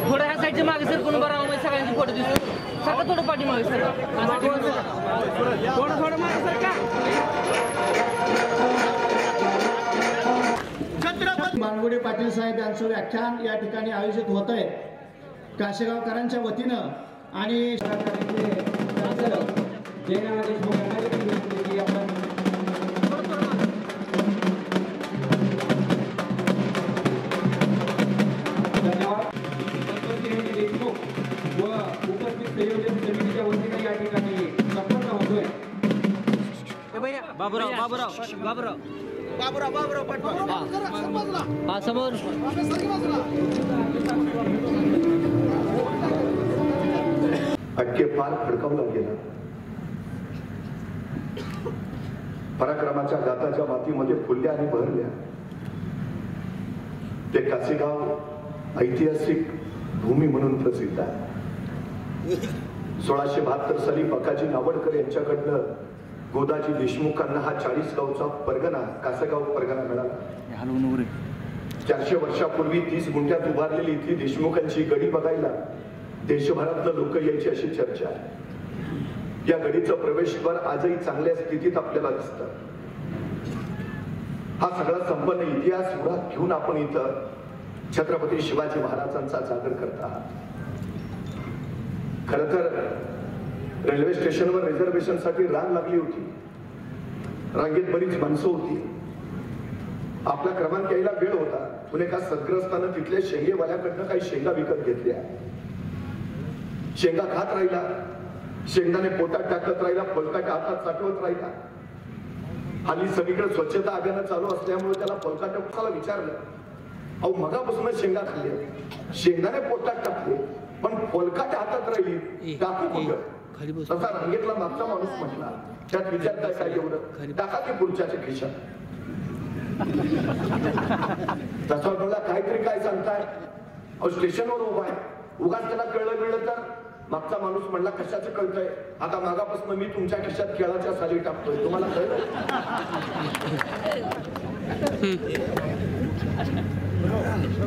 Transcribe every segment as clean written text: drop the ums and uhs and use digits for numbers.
थोडं ह्या साईडच्या मागे सर कोण बरं म्हणजे सगळ्यांची फोटो दिसतो सगळं थोडं पाठी मागे सर थोडं मागे सर का मानगुडे पाटील साहेब यांचं व्याख्यान या ठिकाणी आयोजित होत आहे काशेगावकरांच्या वतीनं आणि समोर अटके पार फडकावला गेला पराक्रमाच्या गाताच्या मातीमध्ये फुलल्या आणि बहरल्या ते कासेगाव ऐतिहासिक भूमी म्हणून प्रसिद्ध आहे 1672 साली बकाजी नावडकर यांच्याकडनं गोदाजी देशमुखांना हा 40 गावचा परगणा कासेगाव परगणा मिळाला 400 वर्षापूर्वी 30 गुंठ्यात उभारलेली इथली देशमुखांची गडी बघायला देशभरातलं लोक यायची अशी चर्चा आहे या गडीचं प्रवेशद्वार आजही चांगल्या स्थितीत आपल्याला दिसतं हा सगळा संपन्न इतिहास उरात घेऊन आपण इथं छत्रपती शिवाजी महाराजांचा जागर करत आहात खर तर रेल्वे स्टेशनवर रिझर्वेशन साठी रांग लागली होती रांगेत बरीच माणसं होती आपला क्रमांक यायला वेळ होता पण एका सद्ग्रस्तानं तिथल्या शेंगेवाल्याकडनं काही शेंगा विकत घेतल्या शेंगा खात राहिला शेंगदाणे पोटात टाकत राहिला फलकाटा हातात साठवत राहिला हल्ली सगळीकडे स्वच्छता अभियान चालू असल्यामुळे त्याला फलकाटा विचारलं अहो मगापासून शेंगा खाल्ल्या शेंगदाणे पोटात टाकले पण फलकाटा हातात राहिली टाकू कुठं तसा रांगेतला मागचा माणूस म्हटला त्यात विचारताय काय एवढं टाका की पुढच्याच्या खिशात तसा मला काहीतरी काय सांगताय अहो स्टेशनवर उभा आहे उगाच त्याला कळलं तर मागचा माणूस म्हणला कशाचं कळतंय आता मागापासून मी तुमच्या खिशात केळाच्या साली टाकतोय तुम्हाला कळलं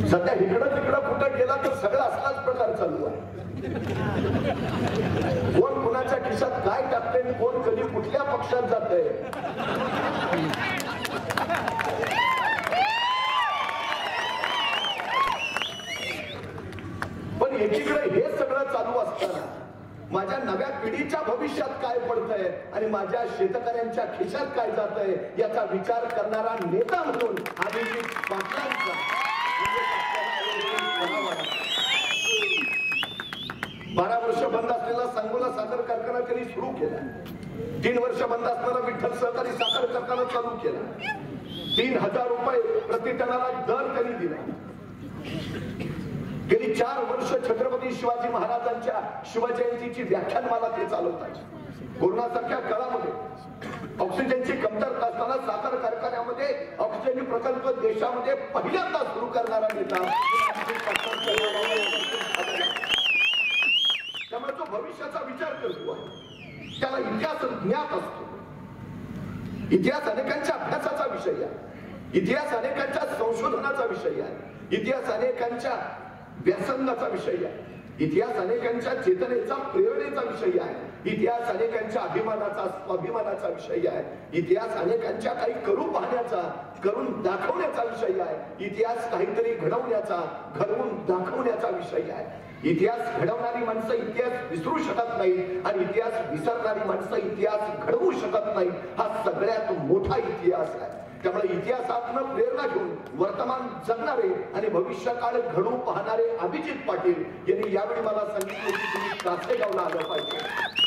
सध्या इकडं तिकडं कुठं गेला तर सगळं असलाच प्रकार चालू आहे कोण कुणाच्या खिशात काय टाकतंय कोण कधी कुठल्या पक्षात जातंय पण एकीकडे हे सगळं चालू असताना माझ्या नव्या पिढीच्या भविष्यात काय पडतंय आणि माझ्या शेतकऱ्यांच्या खिशात काय जातंय याचा विचार करणारा नेता म्हणून अभिजित पाटलांचा 12 वर्ष बंद असलेला सांगोला साखर कारखाना त्यांनी सुरू केला 3 वर्ष बंद असणारा विठ्ठल सहकारी साखर कारखाना चालू केला 3000 रुपये प्रति टनाला दर त्यांनी दिला गेली 4 वर्ष छत्रपती शिवाजी महाराजांच्या शिवजयंतीची व्याख्यानमाला ते चालवतात कोरोनासारख्या काळामध्ये ऑक्सिजनची कमतरता असताना साखर कारखान्यामध्ये ऑक्सिजन प्रकल्प देशामध्ये पहिल्यांदा सुरू करणारा नेता त्यामुळे तो भविष्याचा विचार करतो त्याला इतिहास ज्ञात असतो इतिहास अनेकांच्या अभ्यासाचा विषय आहे इतिहास अनेकांच्या संशोधनाचा विषय आहे इतिहास अनेकांच्या व्यासंगाचा विषय आहे इतिहास अनेकांच्या चेतनेचा प्रेरणेचा विषय आहे इतिहास अनेकांच्या अभिमानाचा स्वाभिमानाचा विषय आहे इतिहास अनेकांच्या काही करू पाहण्याचा करून दाखवण्याचा विषय आहे इतिहास काहीतरी घडवण्याचा घडवून दाखवण्याचा विषय आहे इतिहास घडवणारी माणसं इतिहास विसरू शकत नाही आणि इतिहास विसरणारी माणसं इतिहास घडवू शकत नाही हा सगळ्यात मोठा इतिहास आहे त्यामुळे इतिहासातनं प्रेरणा घेऊन वर्तमान जगणारे आणि भविष्यकाळ घडू पाहणारे अभिजित पाटील यांनी यावेळी मला सांगितले की तुम्ही कासेगावला आलं पाहिजे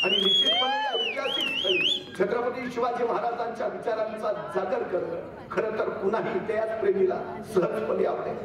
आणि निश्चितपणे या ऐतिहासिक स्थळी छत्रपती शिवाजी महाराजांच्या विचारांचा जागर करणं खरं तर कुणाही इतिहास प्रेमीला सहजपणे आवडेल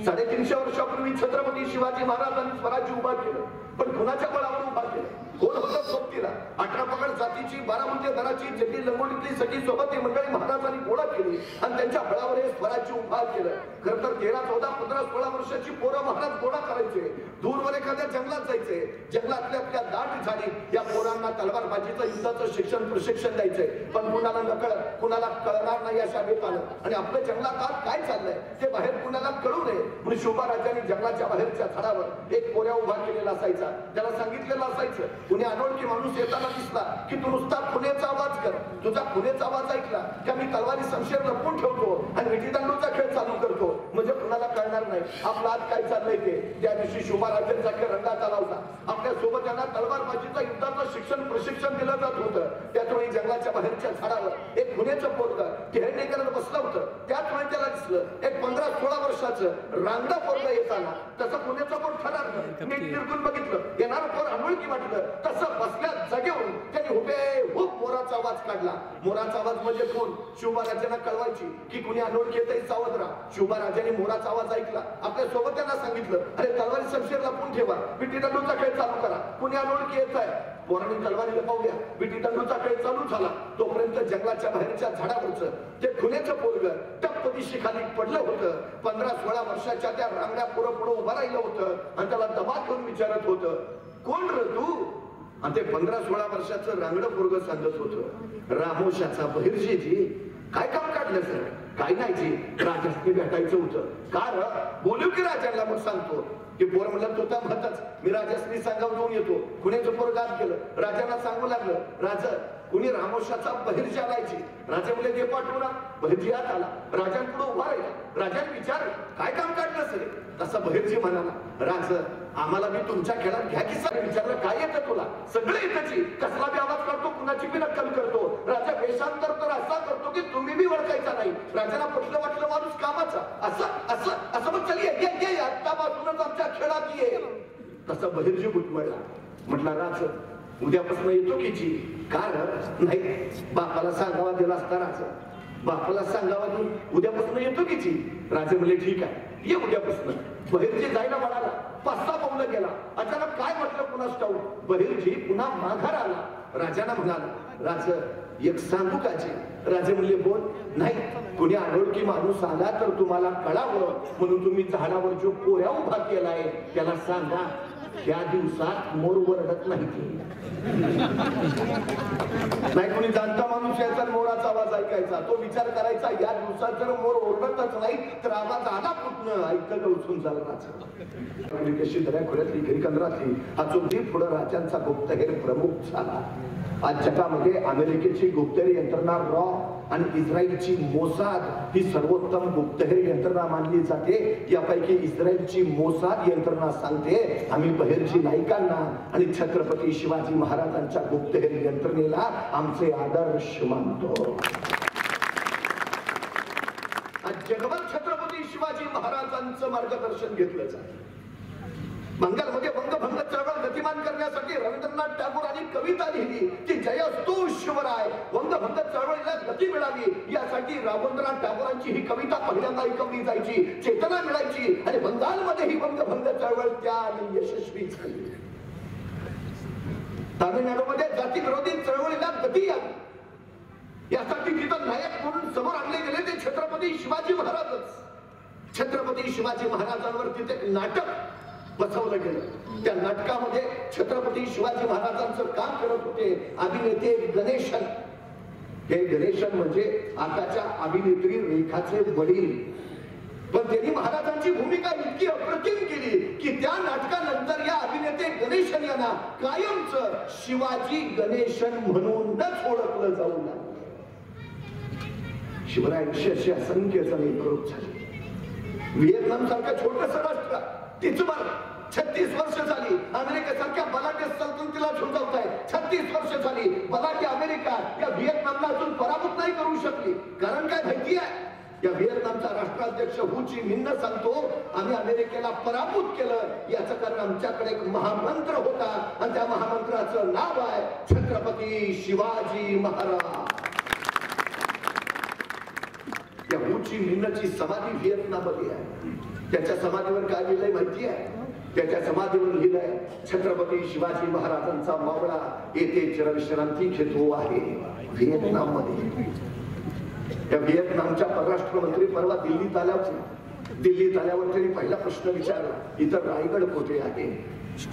350 वर्षापूर्वी छत्रपती शिवाजी महाराजांनी स्वराज्य उभा केलं पण कुणाच्या बळावर उभा केलं कोण होतं सोबतीला 18 पगड जातीची 12 मुंडे दराची जटी लंगोटीतली सगळी सोबत ही मंडळी महाराजांनी गोळा केली आणि त्यांच्या बळावर हे स्वराज्य उभा केलं. खरं तर 13, 14, 15, 16 वर्षाची पोरं महाराज गोळा करायचे, दूरवर एखाद्या जंगलात जायचे, जंगलातल्या आपल्या दाट झाडी या पोरांना तलवारबाजीचं युद्धाचं शिक्षण प्रशिक्षण द्यायचंय. पण कुणाला नकळत, कुणाला कळणार नाही अशा बेतानं आणि आपल्या जंगलात आज काय चाललंय ते बाहेर कुणाला कळू नये म्हणून शिवबाराजांनी जंगलाच्या बाहेरच्या झाडावर एक पोऱ्या उभा केलेला असायचा. त्याला सांगितलेलं असायचं, कुणी अनोळखी माणूस येताना दिसला की तू नुसता खुनेचा आवाज कर. तुझा खुनेचा आवाज ऐकला की आम्ही तलवारी शमशेर लपवून ठेवतो आणि विटीदांडूचा खेळ चालू करतो, म्हणजे कुणाला कळणार नाही आपला आज काय चाललंय ते. त्या दिवशी शिवबाराजांचा खेळ रंगात आला होता. आपल्या सोबत त्यांना तलवारबाजीचा युद्धाचं शिक्षण प्रशिक्षण दिलं जात होतं. त्याचवेळी जंगलाच्या बाहेरच्या झाडावर एक खुनेचं पोरगं टेहळणी करत बसलं होतं. त्याच वेळी त्याला दिसलं एक 15-16 वर्षाचं रांगडा पोरगं येताना. तसं खुनेचं पोर ठरवलं, नीट तिरकून बघितलं, येणारं पोर अनोळखी वाटलं. तसं बसल्या जागेवरून त्यांनी हुबेहूब मोराचा आवाज काढला. मोराचा आवाज म्हणजे कोण? शिवबाराजांना कळवायची की कुणी अनोळखी येतंय सावध राहा. शिवबाराजांनी मोराचा आवाज ऐकला. आपल्या सोबत त्यांना सांगितलं, अरे तलवारी शमशेर लपवून ठेवा, विटीदांडूचा खेळ चालू करा, कुणी अनोळखी येत आहे. पोरांनी तलवारी लपवल्या, विटीदांडूचा खेळ चालू झाला. तोपर्यंत जंगलाच्या बाहेरच्या झाडावरचं ते खुनेचं पोरगं टप्प दिशेखाली पडलं होतं. 15-16 वर्षाच्या त्या रांगड्या पुढं उभं राहिलं होतं आणि त्याला दबा करून विचारत होतं, कोण रे तू? आणि ते 15-16 वर्षाचं रांगडं पोरगं सांगत होतं, रामोशाचा बहिर्जीजी. काय काम काढलं सर? काय नाही जी, राजासनी भेटायचं होतं. का र? बोलू की राजाला? मग सांगतो. ते पोर म्हणलं, तो तर म्हणताच मी राजासनी सांगावून येतो. कुणीचं पोर गात गेलं, राजाला सांगू लागलं, राजा कुणी रामोशाचा बहिर्जी आलायची. राजा म्हणले, ते पाठवू ना. बहिर्जी आत आला, राजांपुढे उभा राहिला. राजाने विचारलं, काय काम काढलं सर? तसा बहिर्जी म्हणाला, राज आम्हाला मी तुमच्या खेळात घ्या की सर. विचारलं, काय येतं तुला? सगळं येतं. कसला बी आवाज करतो, कुणाची बी नक्कल करतो. राजा वेशांतर तर असा करतो की तुम्ही बी ओळखायचा नाही. राजाला पटलं वाटलं माणूस कामाचा. असं असं असं मग चलिये ये आत्तापासूनच आमच्या खेळात ये. तसा बहिर्जी गुटमळला. म्हटला, राज उद्यापासून येतो की जी? कारण नाही, बापाला सांगावा दिला असता. राजा बापाला सांगावा देऊन उद्यापासून येतो की जी? राजे म्हणले, ठीक आहे, ये उद्यापासून. बहिर्जी जायला म्हणाला, 5-6 पावलं गेला. अचानक काय म्हटलं कुणास ठाऊक, बहिर्जी पुन्हा माघार आला. राजाला म्हणाला, राज एक सांगू का जी? राजे म्हणले, बोल. नाही, कुणी अनोळखी माणूस आला तर तुम्हाला कळावं म्हणून तुम्ही झाडावर जो पोऱ्या उभा केलाय त्याला सांगा, त्या दिवसात मोर ओरडत नाही. नाही, कोणी जाणता माणूस याचा मोराचा आवाज ऐकायचा, तो विचार करायचा, या दिवसात जर मोर ओरडतच नाही तर आवाज आला कुठनं? ऐकत उचून चालला. कशी दऱ्याखोऱ्यातली गिरिकंदरातली हा चुंबी पुढं राजांचा गुप्तहेर प्रमुख झाला. आज जगामध्ये अमेरिकेची गुप्तहेर यंत्रणा रॉ आणि इस्रायलची मोसाद ही सर्वोत्तम गुप्तहेर यंत्रणा मानली जाते. यापैकी इस्रायलची मोसाद यंत्रणा सांगते, आम्ही बहिर्जी नाईकांना आणि छत्रपती शिवाजी महाराजांच्या गुप्तहेर यंत्रणेला आमचे आदर्श मानतो. आज जगभर छत्रपती शिवाजी महाराजांचं मार्गदर्शन घेतलं जातं. बंगालमध्ये वंगभंग चळवळ गतिमान करण्यासाठी रवींद्रनाथ टागोरांनी कविता लिहिली की जयस्तु शिवराय. वंगभंग चळवळीला गती मिळावी यासाठी रवींद्रनाथ टागोरांची ही कविता पहिल्यांदा ऐकवली जायची, चेतना मिळायची आणि बंगालमध्ये ही वंगभंग चळवळ त्याने यशस्वी झाली. तामिळनाडूमध्ये जाती विरोधी चळवळीला गती यावी यासाठी तिथं नायक म्हणून समोर आणले गेले ते छत्रपती शिवाजी महाराजच. छत्रपती शिवाजी महाराजांवर तिथे एक नाटक बसवलं गेलं. त्या नाटकामध्ये छत्रपती शिवाजी महाराजांचं काम करत होते अभिनेते गणेशन. हे गणेशन म्हणजे आताच्या अभिनेत्री रेखाचे वडील. पण त्यांनी महाराजांची भूमिका इतकी अप्रतिम केली की त्या नाटकानंतर या अभिनेते गणेशन यांना कायमच शिवाजी गणेशन म्हणूनच ओळखलं जाऊ लागलं. शिवरायांशी अशी असंख्य जण एकरूप झाले. व्हिएतनाम सारखं छोटस राष्ट्र तिचं 36 वर्ष झाली अमेरिकेसारख्या बलाढ्य सल्तनतीला झुंजवताय. 36 वर्ष झाली बलाढ्य अमेरिका या व्हिएतनामला अजून पराभूत नाही करू शकली. कारण काय माहिती आहे? या व्हिएतनामचा राष्ट्राध्यक्ष हू ची मिन्ह सांगतो, आम्ही अमेरिकेला पराभूत केलं याचं कारण आमच्याकडे एक महामंत्र होता आणि त्या महामंत्राचं नाव आहे छत्रपती शिवाजी महाराज. या हू ची मिन्हची समाधी व्हिएतनाममध्ये आहे. त्याच्या समाधीवर काय लिहिलंय माहिती आहे? त्याच्या समाधीवर लिहिलंय छत्रपती शिवाजी महाराजांचा मावळा येथे चिरविश्रांती घेतो आहे व्हिएतनाम मध्ये. त्या व्हिएतनामच्या परराष्ट्र मंत्री परवा दिल्लीत आल्यावर त्यांनी पहिला प्रश्न विचारला, इथं रायगड कुठे आहे?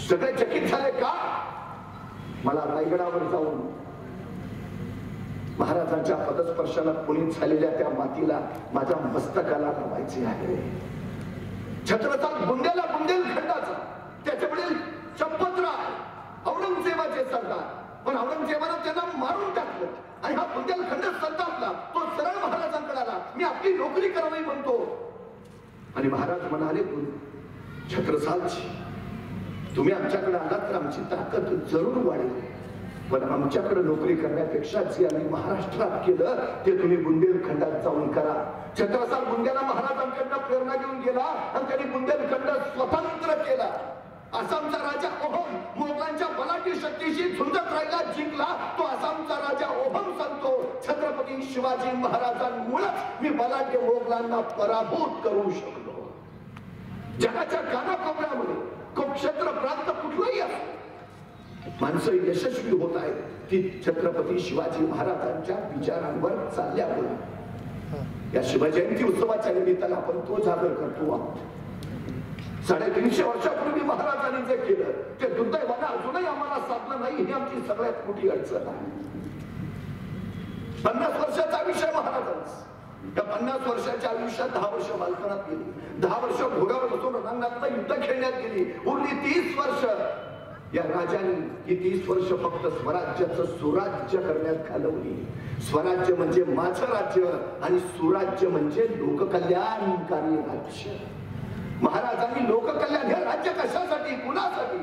सगळे चकित झाले. का? मला रायगडावर जाऊन महाराजांच्या पदस्पर्शाला पुनीत झालेल्या त्या मातीला माझ्या मस्तकाला लावायचे आहे. छत्रसाल बुंदेलखंडाचा त्याच्याकडील शपथराय औरंगजेबाचे सरदार, पण औरंगजेबानं त्यांना मारून टाकलं आणि हा बुंदेलखंड संतापला. तो सरळ महाराजांकडे आला, मी आपली नोकरी करावी म्हणतो. आणि महाराज म्हणाले, छत्रसालजी तुम्ही आमच्याकडे आलात तर आमची ताकद जरूर वाढेल, पण आमच्याकडे नोकरी करण्यापेक्षा जे आम्ही महाराष्ट्रात केलं ते तुम्ही बुंदेलखंडात जाऊन करा. छत्रसाल बुंदेला महाराजांकडनं प्रेरणा घेऊन गेला आणि त्यांनी बुंदेलखंड स्वतंत्र केला. आसामचा राजा ओहम मोगलांच्या बलाढ्य शक्तीशी झुंजत राहिला, जिंकला. तो आसामचा राजा ओहम सांगतो, छत्रपती शिवाजी महाराजांमुळेच मी बलाढ्य मोगलांना पराभूत करू शकलो. जगाच्या कानाकोपऱ्यामध्ये कुरुक्षेत्र प्रांत कुठलाही असो, माणसं यशस्वी होत आहेत ती छत्रपती शिवाजी महाराजांच्या विचारांवर चालल्यामुळे. या शिवजयंती उत्सवाच्या निमित्तानं आपण तो जागर करतो आहोत. 350 वर्षापूर्वी महाराजांनी जे केलं ते दुर्दैवानं अजूनही आम्हाला साधलं नाही, ही आमची सगळ्यात मोठी अडचण आहे. 50 वर्षाचा आयुष्य महाराजांचं. त्या 50 वर्षाच्या आयुष्यात 10 वर्ष बालपणात गेली, 10 वर्ष घोड्यावर बसून रणांगणात युद्ध खेळण्यात गेली. उरली 30 वर्ष या राजांनी ही 30 वर्ष फक्त स्वराज्याचं सुराज्य करण्यात घालवली. स्वराज्य म्हणजे माझं राज्य आणि सुराज्य म्हणजे लोककल्याणकारी राज्य. महाराजांनी लोककल्याण हे राज्य कशासाठी, कुणासाठी?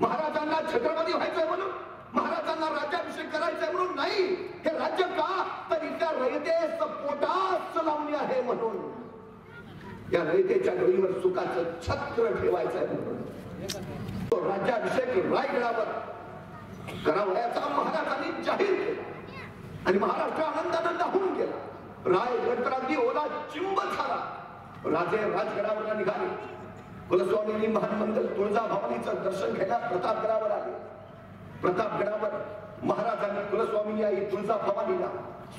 महाराजांना छत्रपती व्हायचंय म्हणून, महाराजांना राज्याभिषेक करायचंय म्हणून नाही. हे राज्य का? तर इथल्या रयतेस पोटास लावणी आहे म्हणून. या रयतेच्या डोईवर सुखाचं छत्र ठेवायचंय म्हणून तो राज्याभिषेक रायगडावर करावयाचा महाराजांनी जाहीर केला आणि महाराष्ट्र आनंदानं दाहून गेला. रायगड तर अगदी ओला चिंब झाला. राजे राजगडावर निघाले. कुलस्वामींनी महान मंगल तुळजाभवानीचं दर्शन घ्यायला प्रतापगडावर आले. प्रतापगडावर महाराजांनी कुलस्वामी आई तुळजाभवानीला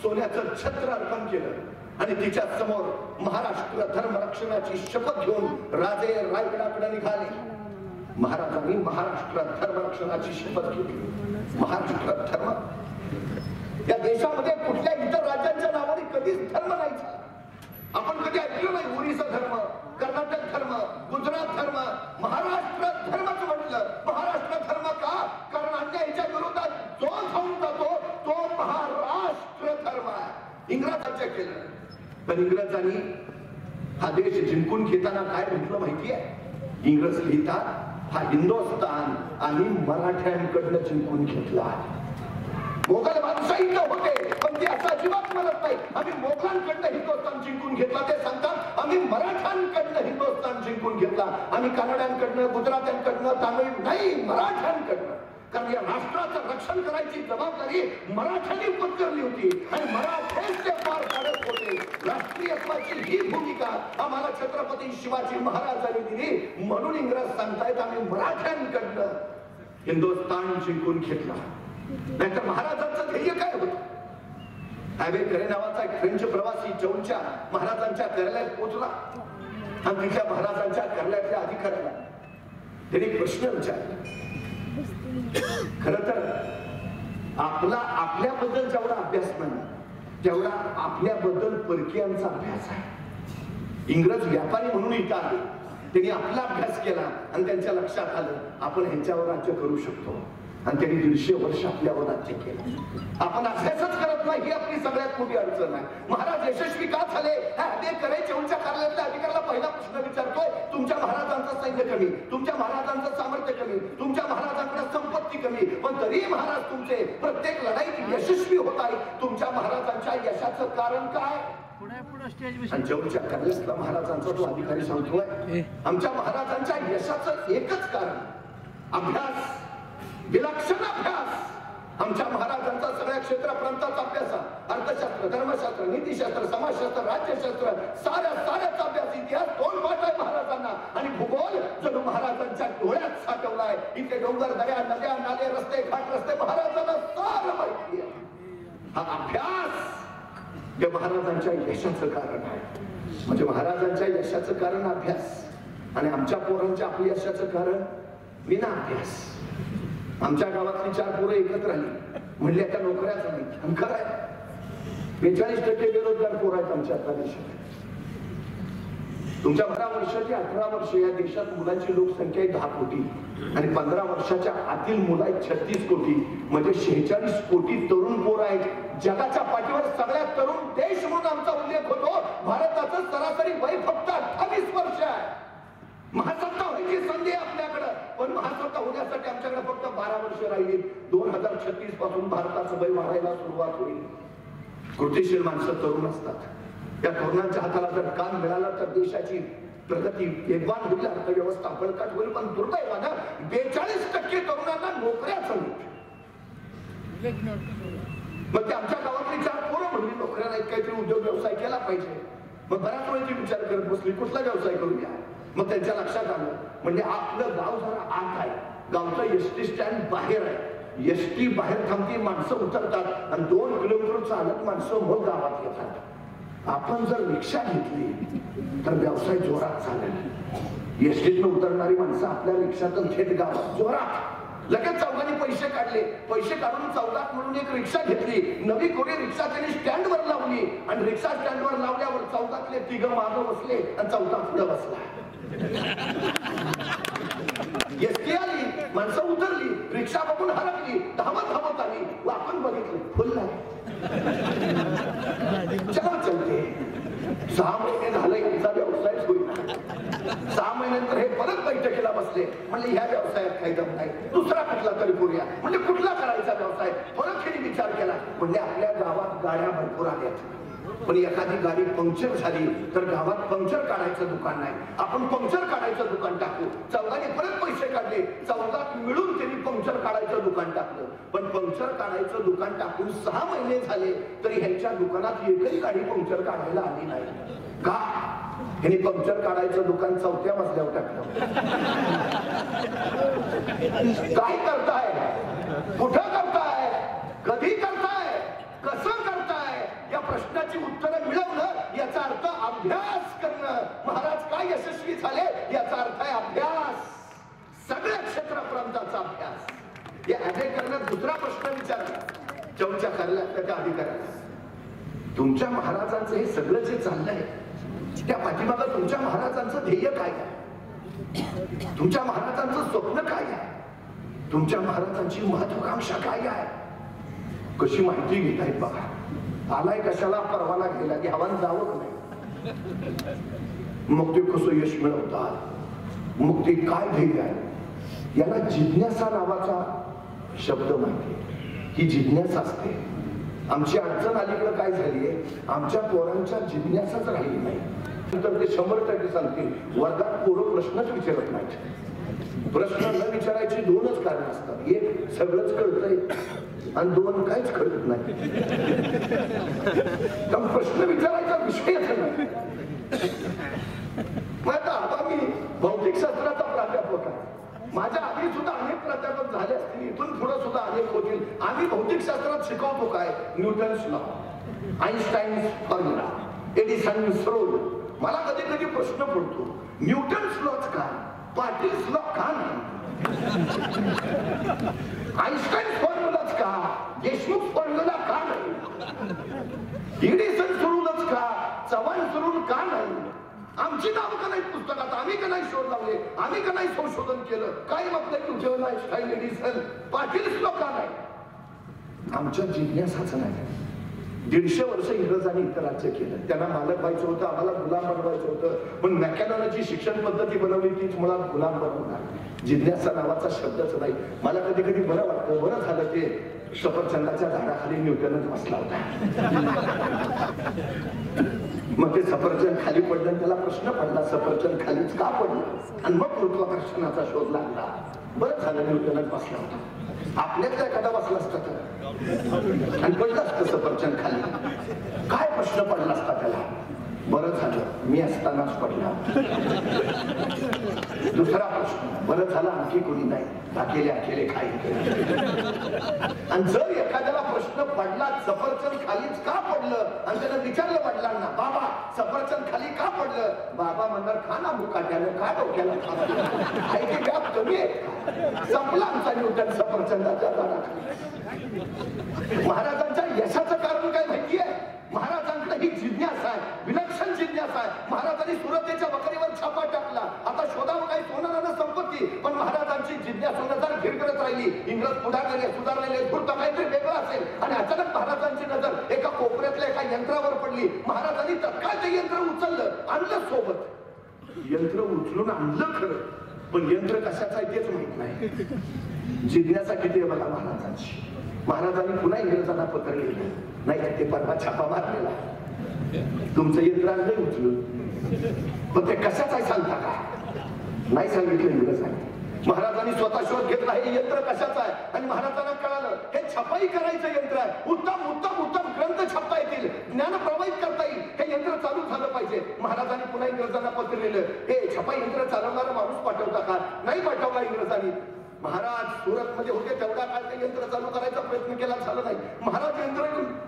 सोन्याचं छत्र अर्पण केलं आणि तिच्या समोर महाराष्ट्र धर्म रक्षणाची शपथ घेऊन राजे रायगडाकडे निघाले. महाराजांनी महाराष्ट्र धर्म रक्षणाची शपथ घेतली. महाराष्ट्र धर्म या देशामध्ये कुठल्या इतर राज्यांच्या नावाने कधीच धर्म नाही झाला. आपण कधी ऐकलं नाही ओरिसा धर्म, कर्नाटक धर्म, गुजरात धर्म. महाराष्ट्र धर्मच म्हटलं. महाराष्ट्र धर्म का? कारण अन्यायाच्या विरोधात जो धावून जातो तो महाराष्ट्र धर्म आहे. इंग्रजांच्या केलं, पण इंग्रजांनी हा देश जिंकून घेताना काय म्हटलं माहिती आहे? इंग्रज लिहितात, हा हिंदुस्थान आम्ही मराठ्यांकडनं जिंकून घेतला. मोगल बादशाही होते पण ते असं अजिबात म्हणत नाही आम्ही मोगलांकडनं हिंदुस्थान जिंकून घेतला. ते सांगतात आम्ही मराठ्यांकडनं हिंदुस्थान जिंकून घेतला. आम्ही कानड्यांकडनं, गुजरात्यांकडनं, तामिळ नाही, मराठ्यांकडनं. कारण या राष्ट्राचं रक्षण करायची जबाबदारी मराठ्यांनी पत्करली होती आणि मराठेच ते पार पाडत होते. राष्ट्रीयत्वाची ही भूमिका आम्हाला छत्रपती शिवाजी महाराजांनी दिली. म्हणून इंग्रज सांगतायत आम्ही मराठ्यांकडनं हिंदुस्थान जिंकून घेतला. नाहीतर महाराजांचं ध्येय काय होतं? ॲबे करे नावाचा एक फ्रेंच प्रवासी जौनच्या महाराजांच्या कार्यालयात पोहोचला आणि तिथल्या महाराजांच्या कार्यालयातल्या अधिकाऱ्याला त्यांनी प्रश्न विचारला. खर तर आपल्याबद्दल जेवढा अभ्यास नाही तेवढा आपल्याबद्दल परकीयांचा अभ्यास आहे. इंग्रज व्यापारी म्हणून इथं आले, त्यांनी आपला अभ्यास केला आणि त्यांच्या लक्षात आलं आपण ह्यांच्यावर राज्य करू शकतो आणि त्यांनी 150 वर्ष आपल्यावर राज्य केलं. आपण अभ्यासच करत नाही ही आपली सगळ्यात मोठी अडचण आहे. महाराज यशस्वी का झाले? चौच्या कार्यालयातल्या अधिकाऱ्याला पहिला प्रश्न विचारतोय, तुमच्या महाराजांचं सैन्य कमी, तुमच्या महाराजांचं सामर्थ्य कमी, तुमच्या महाराजांकडे संपत्ती कमी, पण तरी महाराज तुमचे प्रत्येक लढाईत यशस्वी होत आहे. तुमच्या महाराजांच्या यशाचं कारण काय? जवळच्या कार्यालयातला महाराजांचा तो अधिकारी सांगतोय आमच्या महाराजांच्या यशाचं एकच कारण अभ्यास, विलक्षण अभ्यास. आमच्या महाराजांचा सगळ्या क्षेत्र प्रांताचा अभ्यास, अर्थशास्त्र, धर्मशास्त्र, नीतिशास्त्र, समाजशास्त्र, राज्यशास्त्र, साऱ्याचा अभ्यास. इतिहास तोंडपाठ आहे महाराजांना. आणि भूगोल जणू महाराजांच्या डोळ्यात साठवलाय. इथे डोंगर, दऱ्या, नद्या, नाले, रस्ते, घाट, रस्ते महाराजांना सारं माहिती आहे. हा अभ्यास जे महाराजांच्या यशाचं कारण आहे. म्हणजे महाराजांच्या यशाचं कारण अभ्यास आणि आमच्या पोरांच्या आपल्या यशाचं कारण विना अभ्यास. आमच्या गावातली 4 पोरं एकत्र आली म्हणले आता नोकऱ्याच नाही. आणि खरं आहे 42% बेरोजगार पोरं आहेत आमच्या आता देशात. तुमच्या 12 वर्ष ते 18 वर्ष या देशात मुलांची लोकसंख्या आहे 10 कोटी आणि 15 वर्षाच्या आतील मुलं आहेत 36 कोटी. म्हणजे 46 कोटी तरुण पोरं आहेत. जगाच्या पाठीवर सगळ्यात तरुण देश म्हणून आमचा उल्लेख होतो. भारताचं सरासरी वय फक्त 28 वर्ष आहे. महासत्ता व्हायची संधी आहे आपल्याकडं. पण महासत्ता होण्यासाठी आमच्याकडे फक्त 12 वर्ष राहिली. 2036 पासून भारताचं वय वाढायला सुरुवात होईल. कृतिशील माणसं तरुण असतात. या तरुणांच्या हाताला जर काम मिळाला तर देशाची प्रगती वेगवान होईल, अर्थव्यवस्था बळकट होईल. पण दुर्दैवानं 42% तरुणांना नोकऱ्याच नाही. मग ते आमच्या गावातली 4 पोरं म्हणली नोकऱ्या नाहीत, काहीतरी उद्योग व्यवसाय केला पाहिजे. मग बऱ्याच वेळेची विचार करत बसली कुठला व्यवसाय करूया. मग त्यांच्या लक्षात आलं म्हणजे आपलं गाव जरा आत आहे. गावचं एसटी स्टँड बाहेर आहे. एसटी बाहेर थांबती, माणसं उतरतात आणि 2 किलोमीटर चालत माणसं मग गावात येतात. आपण जर रिक्षा घेतली तर व्यवसाय जोरात चालेल. एसटीतनं उतरणारी माणसं आपल्या रिक्षातून थेट गावात जोरात लगेच चौघांनी पैसे काढले. पैसे काढून चौघात म्हणून एक रिक्षा घेतली. नवी कोणी रिक्षा त्यांनी स्टँडवर लावली आणि रिक्षा स्टँडवर लावल्यावर चौघातले 3 मागं बसले आणि 4था पुढे बसला. एसटी आली, माणसं उतरली, रिक्षा बघून हरकली, धावत आली. आपण बघितलं फुल चला चलते. 6 महिने झाले यांचा व्यवसायच होईल. 6 महिन्यानंतर हे परत बैठकीला बसले. म्हणजे ह्या व्यवसायात काही दम नाही, दुसरा कुठला तरी करूया. म्हणजे कुठला करायचा व्यवसाय. परत त्यांनी विचार केला. म्हणजे आपल्या गावात गाड्या भरपूर आल्यात. पण एखादी गाडी पंक्चर झाली तर गावात पंक्चर काढायचं दुकान नाही. आपण पंक्चर काढायचं दुकान टाकू. चौघांनी परत पैसे काढले. चौघात मिळून त्यांनी पंक्चर काढायचं दुकान टाकलं. पण पंक्चर काढायचं दुकान टाकून 6 महिने झाले तरी ह्यांच्या दुकानात एकही गाडी पंक्चर काढायला आली नाही. का? ह्यांनी पंक्चर काढायचं दुकान 4थ्या मजल्यावर टाकलं. काय करताय? कुठं करताय? कधी करताय? कसं करताय? या प्रश्नाची उत्तरं मिळवणं याचा अर्थ अभ्यास करणं. महाराज काय यशस्वी झाले याचा अर्थ आहे अभ्यास. सगळ्या क्षेत्रापर्यंतचा अभ्यास. या अधिकाऱ्याने दुसरा प्रश्न विचारला चौच्या कार्यालयाच्या अधिकाऱ्याला. तुमच्या महाराजांचं हे सगळं जे चाललंय त्या पाठीमागं तुमच्या महाराजांचं ध्येय काय आहे? तुमच्या महाराजांचं स्वप्न काय आहे? तुमच्या महाराजांची महत्वाकांक्षा काय आहे? कशी माहिती घेत आहेत बघा. आलाय कशाला, परवाना गेला की हवान जावं नाही. मग ते कसं यश मिळवतात, मग ते काय ध्येय आहे, याला जिज्ञासा नावाचा शब्द माहिती. ही जिज्ञासा असते. आमची अडचण अलीकडे काय झालीये, आमच्या पोरांच्या जिज्ञासाच राहिली नाही. तर ते 100% सांगतील वर्गात पोरं प्रश्नच विचारत नाहीत. प्रश्न न विचारायची 2च कारण असतात. एक सगळंच कळतंय आणि 2 काहीच कळत नाही. प्रश्न विचारायचा विषयच नाही. मग आता मी भौतिकशास्त्राचा प्राध्यापक आहे. माझ्या आधी सुद्धा अनेक प्राध्यापक झाले असतील, इथून पुढे सुद्धा अनेक होतील. आम्ही भौतिकशास्त्रात शिकवतो काय, Newton's law, Einstein formula, Edison's rule. मला कधी कधी प्रश्न पडतो, न्यूटन्स लॉच का, पाटील्स लॉ का नाही, आईन्स्टाईन फॉर्म्युलाच का, देशमुख फॉर्म्युला का नाही, एडिसन्स रूलच का, चव्हाण रूल का नाही. आमची नावं का नाही पुस्तकात, आम्ही का नाही शोध लावले, आम्ही का नाही संशोधन केलं. काय म्हटलं न्यूटन, आईन्स्टाईन, एडिसन, पाटील्स लॉ का नाही. आमच्या जिज्ञासाच नाही. 150 वर्ष इंग्रजांनी इतर राज्य केलं. त्यांना मालक व्हायचं होतं, आम्हाला गुलाम बनवायचं होतं. पण मॅकॅनॉनची शिक्षण पद्धती बनवली तीच मुळात गुलाम बनवणार. जिज्ञासा नावाचा शब्दच नाही. मला कधी कधी बरं वाटतं, बरं झालं ते सफरचंदाच्या झाडाखाली न्यूटनच बसला होता. मग ते सफरचंद खाली पडलं, त्याला प्रश्न पडला सफरचंद खालीच का पडलं, आणि मग गुरुत्वाकर्षणाचा शोध लागला. बरं झालं न्यूटनच बसला होता. आपल्यातला एखादा बसला असता तर आणि पडलं असतं सफरचंद खाली, काय प्रश्न पडला असता त्याला. बरं झालं मी असतानाच पडला. दुसरा प्रश्न, बरं झालं आणखी कोणी नाही, अकेले खाई. आणि जर एखाद्याला प्रश्न पडला सफरचंद खालीच का पडलं आणि त्यानं विचारलं वडिलांना, बाबा सफरचंद खाली का पडलं, बाबा म्हणणार खा ना मुकाट्यानं, का डोक्याला खायची व्याप कमी आहे. संपला आमचा न्यूटन सफरचंदाच्या झाडाखाली. महाराजांच्या यशाचं कारण काय माहितीये, महाराजांकडे ही जिज्ञासा आहे, विलक्षण जिज्ञासा आहे. महाराजांनी सुरतेच्या वकरीवर छापा टाकला, आता शोधावं काही सोनारानं संपत्ती, पण महाराजांची जिज्ञासा नजर घेर करत राहिली. इंग्रज पुढारलेले सुधारलेले धूर्त काहीतरी वेगळं असेल आणि अचानक महाराजांची नजर एका कोपऱ्यातल्या एका यंत्रावर पडली. महाराजांनी तत्काळ ते यंत्र उचललं, आणलं सोबत. यंत्र उचलून आणलं खरं, पण यंत्र कशाचं आहे तेच माहित नाही. जिज्ञासा किती आहे बघा महाराजांची. महाराजांनी पुन्हा इंग्रजांना पत्र लिहिलं, नाही ते परवा छापा मारलेला, तुमचं यंत्र आणलंय उचलून, पण ते कशाच आहे सांगता का, नाही सांगितलं इंग्रजांनी. महाराजांनी स्वतः शोध घेतला हे यंत्र कशाचं आहे, आणि महाराजांना कळालं हे छपाई करायचं यंत्र आहे. उत्तम उत्तम उत्तम ग्रंथ छापता येतील, ज्ञान प्रवाहित करता येईल, हे यंत्र चालू झालं पाहिजे. महाराजांनी पुन्हा इंग्रजांना पत्र लिहिलं, हे छपाई यंत्र चालवणारा माणूस पाठवता का, नाही पाठवला इंग्रजांनी. महाराज सुरत मध्ये होते तेवढा काळ ते यंत्र चालू करायचा प्रयत्न केला, झाला नाही. महाराज यंत्र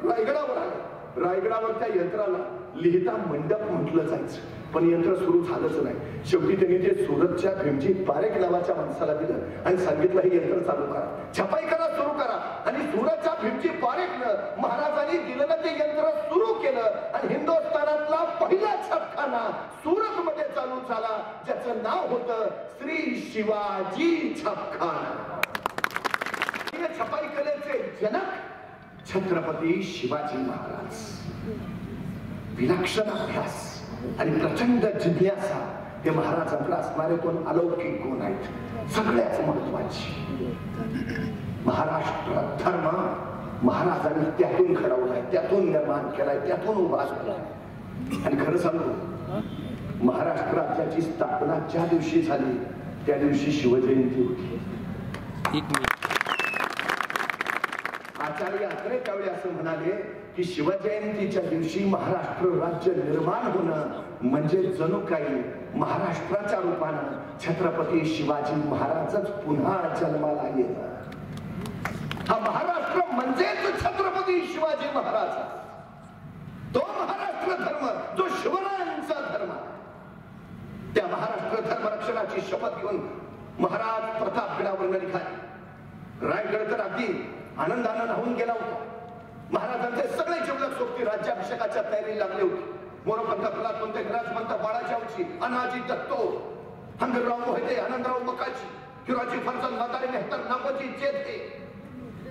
रायगडावर आले, रायगडावर त्या यंत्राला लिहिता मंडप म्हटलं जायचं, पण यंत्र सुरू झालंच नाही. शेवटी त्यांनी ते सुरतच्या भीमजी पारेख नावाच्या माणसाला दिलं आणि सांगितलं हे यंत्र चालू करा, छपाई करा, सुरू करा. आणि सुरतच्या भीमजी पारेखनं महाराजांनी दिलेलं ते यंत्र सुरू केलं आणि हिंदुस्थानातला पहिला छापखाना सुरत मध्ये चालू झाला, ज्याचं नाव होतं श्री शिवाजी छापखाना. छपाई कलेचे जनक छत्रपती शिवाजी महाराज. विलक्षण अभ्यास आणि प्रचंड जिज्ञासा हे महाराजांकडे असणारे कोण अलौकिक गुण आहेत. सगळ्याच महत्वाची महाराष्ट्र धर्म महाराजांनी त्यातून घडवलाय, त्यातून निर्माण केलाय, त्यातून उभा केलाय. आणि खरं सांगू, महाराष्ट्र राज्याची स्थापना ज्या दिवशी झाली त्या दिवशी शिवजयंती होती. आचार्य अत्रे त्यावेळी असं म्हणाले की शिवजयंतीच्या दिवशी महाराष्ट्र राज्य निर्माण होणं म्हणजे जणू काही महाराष्ट्राच्या रूपानं छत्रपती शिवाजी महाराजच पुन्हा जन्माला येणं. हा महाराष्ट्र म्हणजेच छत्रपती शिवाजी महाराज, तो महाराष्ट्र धर्म जो शिवरायांचा धर्म. त्या महाराष्ट्र धर्म रक्षणाची शपथ घेऊन महाराज प्रतापगडावर निघाले. रायगड तर अगदी आनंदानं राहून गेला होता. महाराजांचे सगळे जीवलक सोबती राज्याभिषेकाच्या तयारी लागले होते. मोरपंथ फुलापंथ ग्राजपंथ बाळाच्यावची अनाजी दत्तो हंगरराव मोहिते आनंदराव मकाची हिराजी फरसन म्हातारे मेहतर नागोजी जेते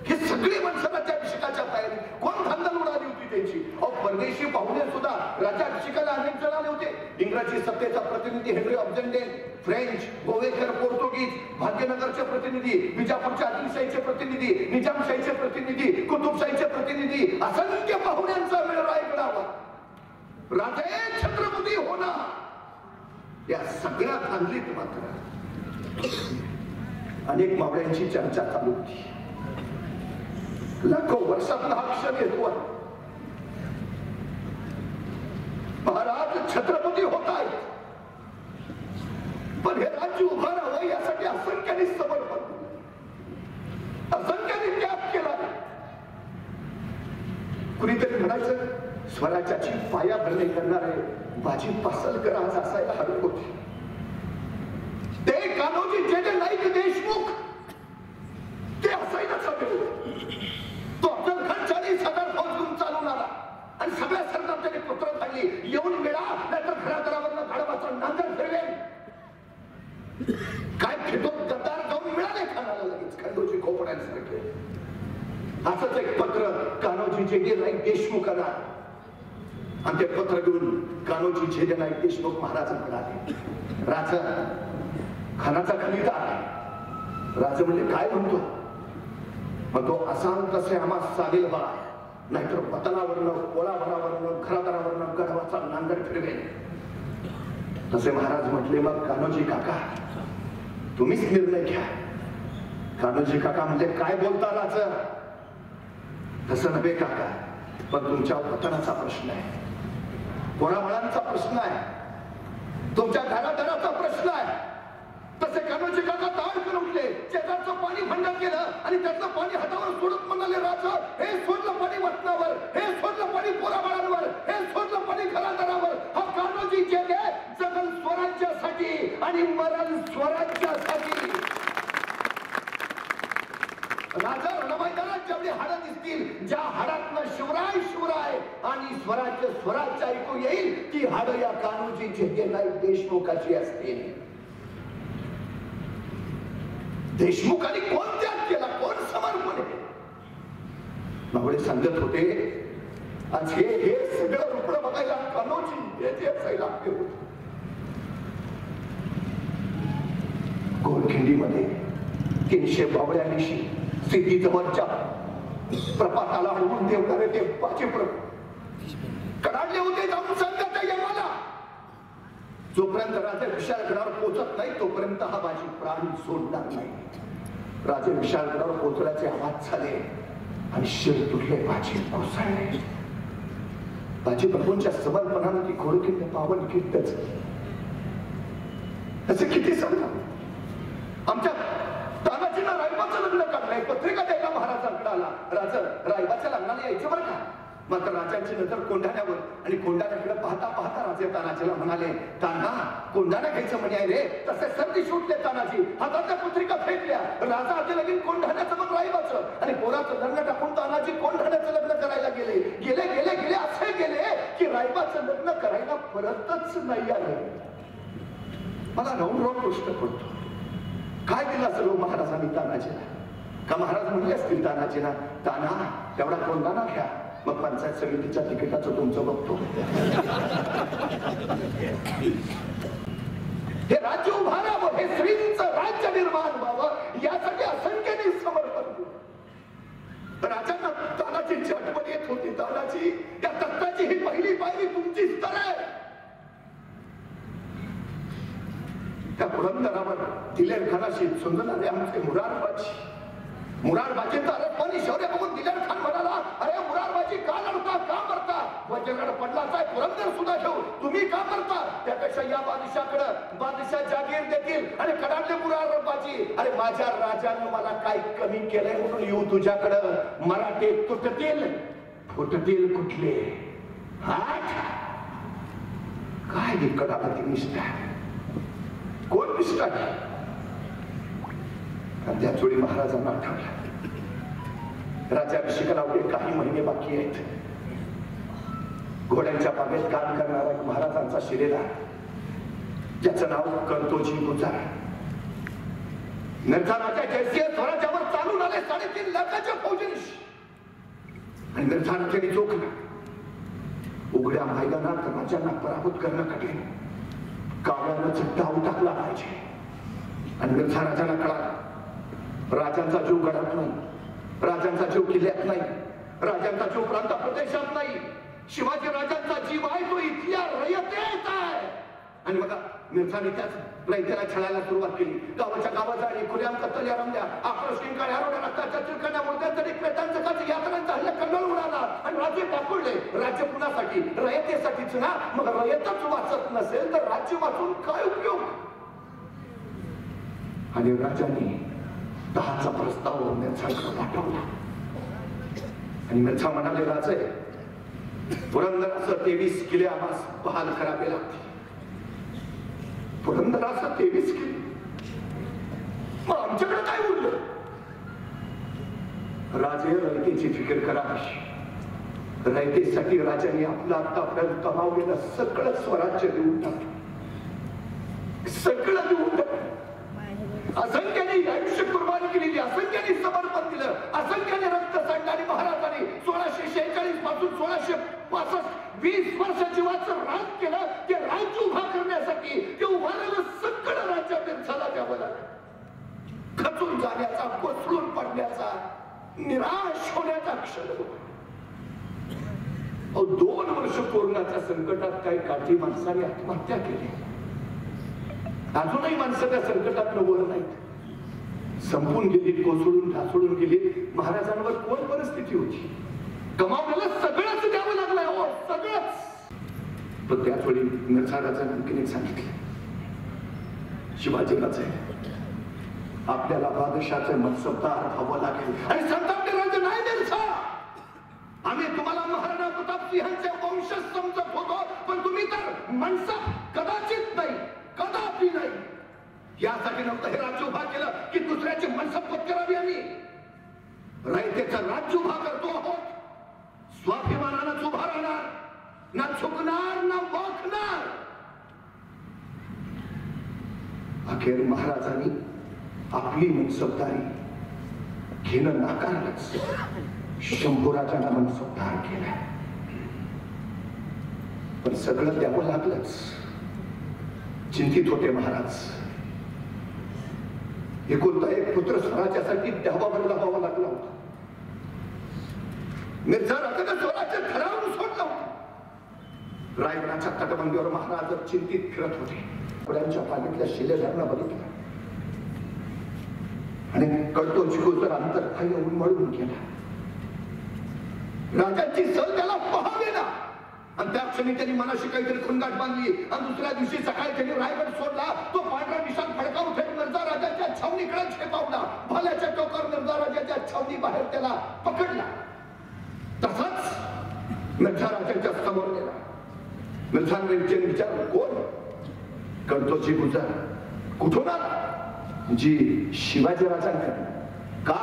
हे सगळी माणसं राज्याभिषेकाच्या तयारी. कोण धांदल उडाली होती त्यांची. परदेशी पाहुणे सुद्धा राज्याभिषेकाला अनेक जण आले होते. इंग्रजी सत्तेचा प्रतिनिधी हेनरी ऑब्जंडेन, फ्रेंच, गोवेकर, पोर्तुगीज, भाग्यनगरचे प्रतिनिधी, बिजापूरच्या आदिलशाहीचे प्रतिनिधी, निजामशाहीचे प्रतिनिधी, कुतुबशाहीचे प्रतिनिधी, असंख्य पाहुण्यांचा मेळ रायगडावर. राजे छत्रपती होणार या सगळ्या धांदलीत मात्र अनेक मावळ्यांची चर्चा चालू होती. लाखो वर्षातला हा क्षण येतो. महाराज छत्रपती होत आहेत, पण हे राज्य उभं राहावं यासाठी असंख्यांनी समर्पण, असंख्यांनी त्याग केला. कुणीतरी म्हणायचं स्वराज्याची पायाभरणी करणारे बाजी पासलकर आज असायला हवे होते. ते कान्होजी जे नाईक देशमुख ते असायलाच हवे होते. तो अफजलखान 40,000 फौज घेऊन चालून आला आणि सगळ्या सरदारांनी पुत्र काढली, येऊन मिळा नाहीतर घराघरावरनं गाढवाचा नांगर फिरवेल. काय फिटो गद्दार जाऊन मिळाले खानाला लगेच खंडोजी खोपड्यांसारखे. असंच एक पत्र कान्होजी जे नाईक देशमुखाला आणि ते पत्र घेऊन कान्होजी जे नाईक देशमुख महाराजांकडे आले. राजा खानाचा खलिदा आला. राजा म्हणजे काय म्हणतो, मग तो असाल तसे आम्हा चालेल बा, नाहीतर पतनावरनं पोळाभरावरनं घराघरावरनं गडवाचा नांगर फिरवेल. तसे महाराज म्हटले, मग कान्होजी काका तुम्हीच निर्णय घ्या, कान्होजी काका म्हणजे काय बोलता राज? तसं नव्हे काका, पण तुमच्या वतनाचा प्रश्न आहे, पोराबाळांचा प्रश्न आहे, तुमच्या घराघराचा प्रश्न आहे. तसे कान्होजी काका ताण करून उठले, शेजारचं पाणी भंडार केलं आणि त्यातलं पाणी हातावर सोडत म्हणाले, राजा हे सोडलं पाणी वतनावर, हे सोडलं पाणी पोराबाळांवर, हे सोडलं पाणी घराघरावर. हा कान्होजी जगे जगल स्वराज्यासाठी आणि मरण स्वराज्यासाठी. राजा रणमैदानात जेवढी हाडं दिसतील, ज्या हाडातनं शिवराय शिवराय आणि स्वराज्य स्वराज्य ऐकू येईल, ती हाडं या कान्होजी जगेला देशमुखाची असतील. देशमुखांनी कोण त्याग केला, कोण समर्पण आहे? मावळे सांगत होते, आज हे सगळं रुपडं बघायला कान्होजी हे असायला लागते होते. गोलखिंडीमध्ये 300 बावळ्यांशी सिद्धीजवळच्या प्रपाताला उडून देवणारे ते पाचे प्रभू कडाडले होते. जाऊन सांगत आहे मला, जोपर्यंत राजा विशाळगडावर पोहोचत नाही तोपर्यंत हा बाजी प्राण सोडणार नाही. राजे विशाळगडावर पोहोचण्याचे आवाज झाले आणि शिर तुटले, बाजी कोसळले. बाजी प्रभूंच्या समर्पणानं ती घोडखिंड पावन कीर्तच. असे किती सांगा, आमच्या तानाजींना रायबाचं लग्न काढलंय, पत्रिका द्यायला महाराजांकडे आला. राजा रायबाच्या लग्नाला यायचं बरं का. मात्र राजांची नजर कोंढाण्यावर आणि कोंढाण्याकडे पाहता पाहता राजे तानाजीला म्हणाले, ताना कोंढाणा घ्यायचं म्हणे रे. तसे सर्दी सुटले तानाजी, हातातल्या पत्रिका फेकल्या. राजा आधी लगीन कोंढाण्याचं मग रायबाचं, आणि पोराचं लग्न टाकून तानाजी कोंढाण्याचं लग्न करायला गेले. गेले गेले गेले असे गेले की रायबाचं लग्न करायला परतच नाही आले. मला राहून राहून गोष्ट पडतो, काय दिलं असेल महाराजांनी तानाजीला? का महाराज म्हणले असतील तानाजीला, ताना तेवढा कोंढाणा घ्या, मग पंचायत समितीच्या तिकिटाचं तुमचं बघतो. हे राज्य उभारावं, हे श्रींचं राज्य निर्माण व्हावं, यासाठी असंख्याने समर्पण केलं. राजांना तानाजीची आठवण येत होती. तानाजी त्या तत्वाची ही पहिली पायरी तुमचीच तर आहे. त्या पुरंदरावर दिलेर खानाशी झुंजणारे आमचे मुरारबाजींचा अरबपणी शौर्य बघून दिलेर खान म्हणाला, अरे मुरारबाजी का लढता, का मरता? वज्रगड पडलाच आहे, पुरंदर सुद्धा घेऊ, तुम्ही का मरता? त्यापेक्षा या बादशाह जागीर देतील आणि कडाडले मुरारबाजी. अरे माझ्या राजानं मला काय कमी केलंय म्हणून येऊ तुझ्याकडं? मराठे तुटतील, फुटतील कुठले? हात काय ही कडाडती निष्ठा, कोण निष्ठा? त्याच वेळी महाराजांना आठवलं, राज्याभिषेकाला अवघे काही महिने बाकी आहेत. घोड्यांच्या बागेत काम करणारा महाराजांचा शिलेदार, ज्याचं नाव कंतोजी गुजार, निर्धाराच्या जयसिंह स्वराज्यावर चालून आले 3.5 लाखाच्या फौजेनिशी. आणि निर्धाराच्या जोखला उघड्या मैदानात राजांना पराभूत करणं कठीण, काव्यानं डाव टाकला पाहिजे. आणि निर्धाराजाला कळाला, राजांचा जीव गडात नाही, राजांचा जीव किल्ल्यात नाही, राजांचा जीव प्रांत प्रदेशात नाही. शिवाजी राजांचा जीव आहे तो इथल्या रयतेत आहे. आणि बघा मिरझाने त्याच रयतेला छळायला सुरुवात केली. गावाच्या गावात जाणी, खुल्याम कत्तल्या रमल्या, आक्रोशिक काळ्या रोड्या, रक्ताच्या चिरकांड्या मोडत्यांसाठी प्रेतांचं काच, यातनांचा हल्ला कंडल उडाला आणि राज्य टाकले. राज्य कुणासाठी? रयतेसाठीच ना. मग रयतच वाचत नसेल तर राज्य वाचून काय उपयोग? आणि राजांनी 10चा प्रस्ताव मिरझाकडे पाठवला. आणि मिरझा म्हणाले, राजे पुरंदराचं 23 किल्ले आम्हास बहाल करावे लागतील. पुरंदराचं 23 किल्ले, मग आमच्याकडे काय उरलं? राजे रयतेची फिकीर करावी. रयतेसाठी राजांनी आपलं आतापर्यंत कमावलेलं सगळं स्वराज्य देऊन टाकलं, सगळं देऊन टाकलं. असंख्याने आयुष्य कुर्बानी केलेली, असंख्याने समर्पण दिलं, असंख्याने रक्त सांडलं. आणि महाराजांनी 1646 पासून 1665 20 वर्ष जीवाचं राज केलं. ते राज्य उभा करण्यासाठी ते उभारलेलं सगळं राज्य मिरझाला द्यावं लागलं. खचून जाण्याचा, कोसळून पडण्याचा, निराश होण्याचा क्षण होता. 2 वर्ष कोरोनाच्या संकटात काही काठी माणसाने आत्महत्या केली. अजूनही माणसं त्या संकटात वर नाहीत. संपून गेली, कोसळून ढासळून गेली. महाराजांवर कोण परिस्थिती होती? कमावलेलं सगळंच द्यावं लागलंय हो, सगळंच. पण त्याच वेळी मिरझाराजांनी आणखीन एक सांगितलं, शिवाजीराजे आपल्याला बादशाचं मनसबदार व्हावं लागेल. आणि संतापले राजे नाही मिरझा, आम्ही तुम्हाला महाराणा प्रताप सिंहांचे वंशज समजत होतो, पण तुम्ही तर मनसब कदाचित नाही, कदापि नाही. यासाठी नव्हतं हे राज्य उभा केलं की दुसऱ्याची मनसब पत्करावी. आम्ही रयतेचं राज्य उभा करतो आहोत, स्वाभिमानानंच उभा राहणार, ना झुकणार ना वाकणार. अखेर महाराजांनी आपली मनसबदारी घेणं नाकारलंच. शंभूराजांना मनसबदार केला, पण सगळं द्यावं लागलंच. चिंतित होते महाराज. एकुलता एक पुत्र स्वराज्यासाठी द्यावा लावावा लागला होता. मिर्झा राजाने स्वराज्य ठरावून सोडलं होतं. रायगडाच्या तटबंदीवर महाराज चिंतित फिरत होते. पुढ्यांच्या पालीतल्या शिलेदारांना बघितलं आणि कळतो चिकोचा अंतर काही उन्मळून गेला. राजाची सहल त्याला पहावे ना. आणि त्या क्षणी त्यांनी मनाशी काहीतरी खुणगाठ बांधली आणि दुसऱ्या दिवशी सकाळी त्यांनी रायगड सोडला. तो पांढरा निशाण फडकावून थेट मिर्झा राजाच्या छावणीकडे झेपावला. भाल्याच्या टोकावर मिर्झा राजाच्या छावणी बाहेर त्याला पकडला. तसाच मिर्झा राजाच्या समोर गेला. मिर्झाने विचारलं, कोण? कळतोची गुजर. कुठून आला? जी शिवाजी राजांकडे. का?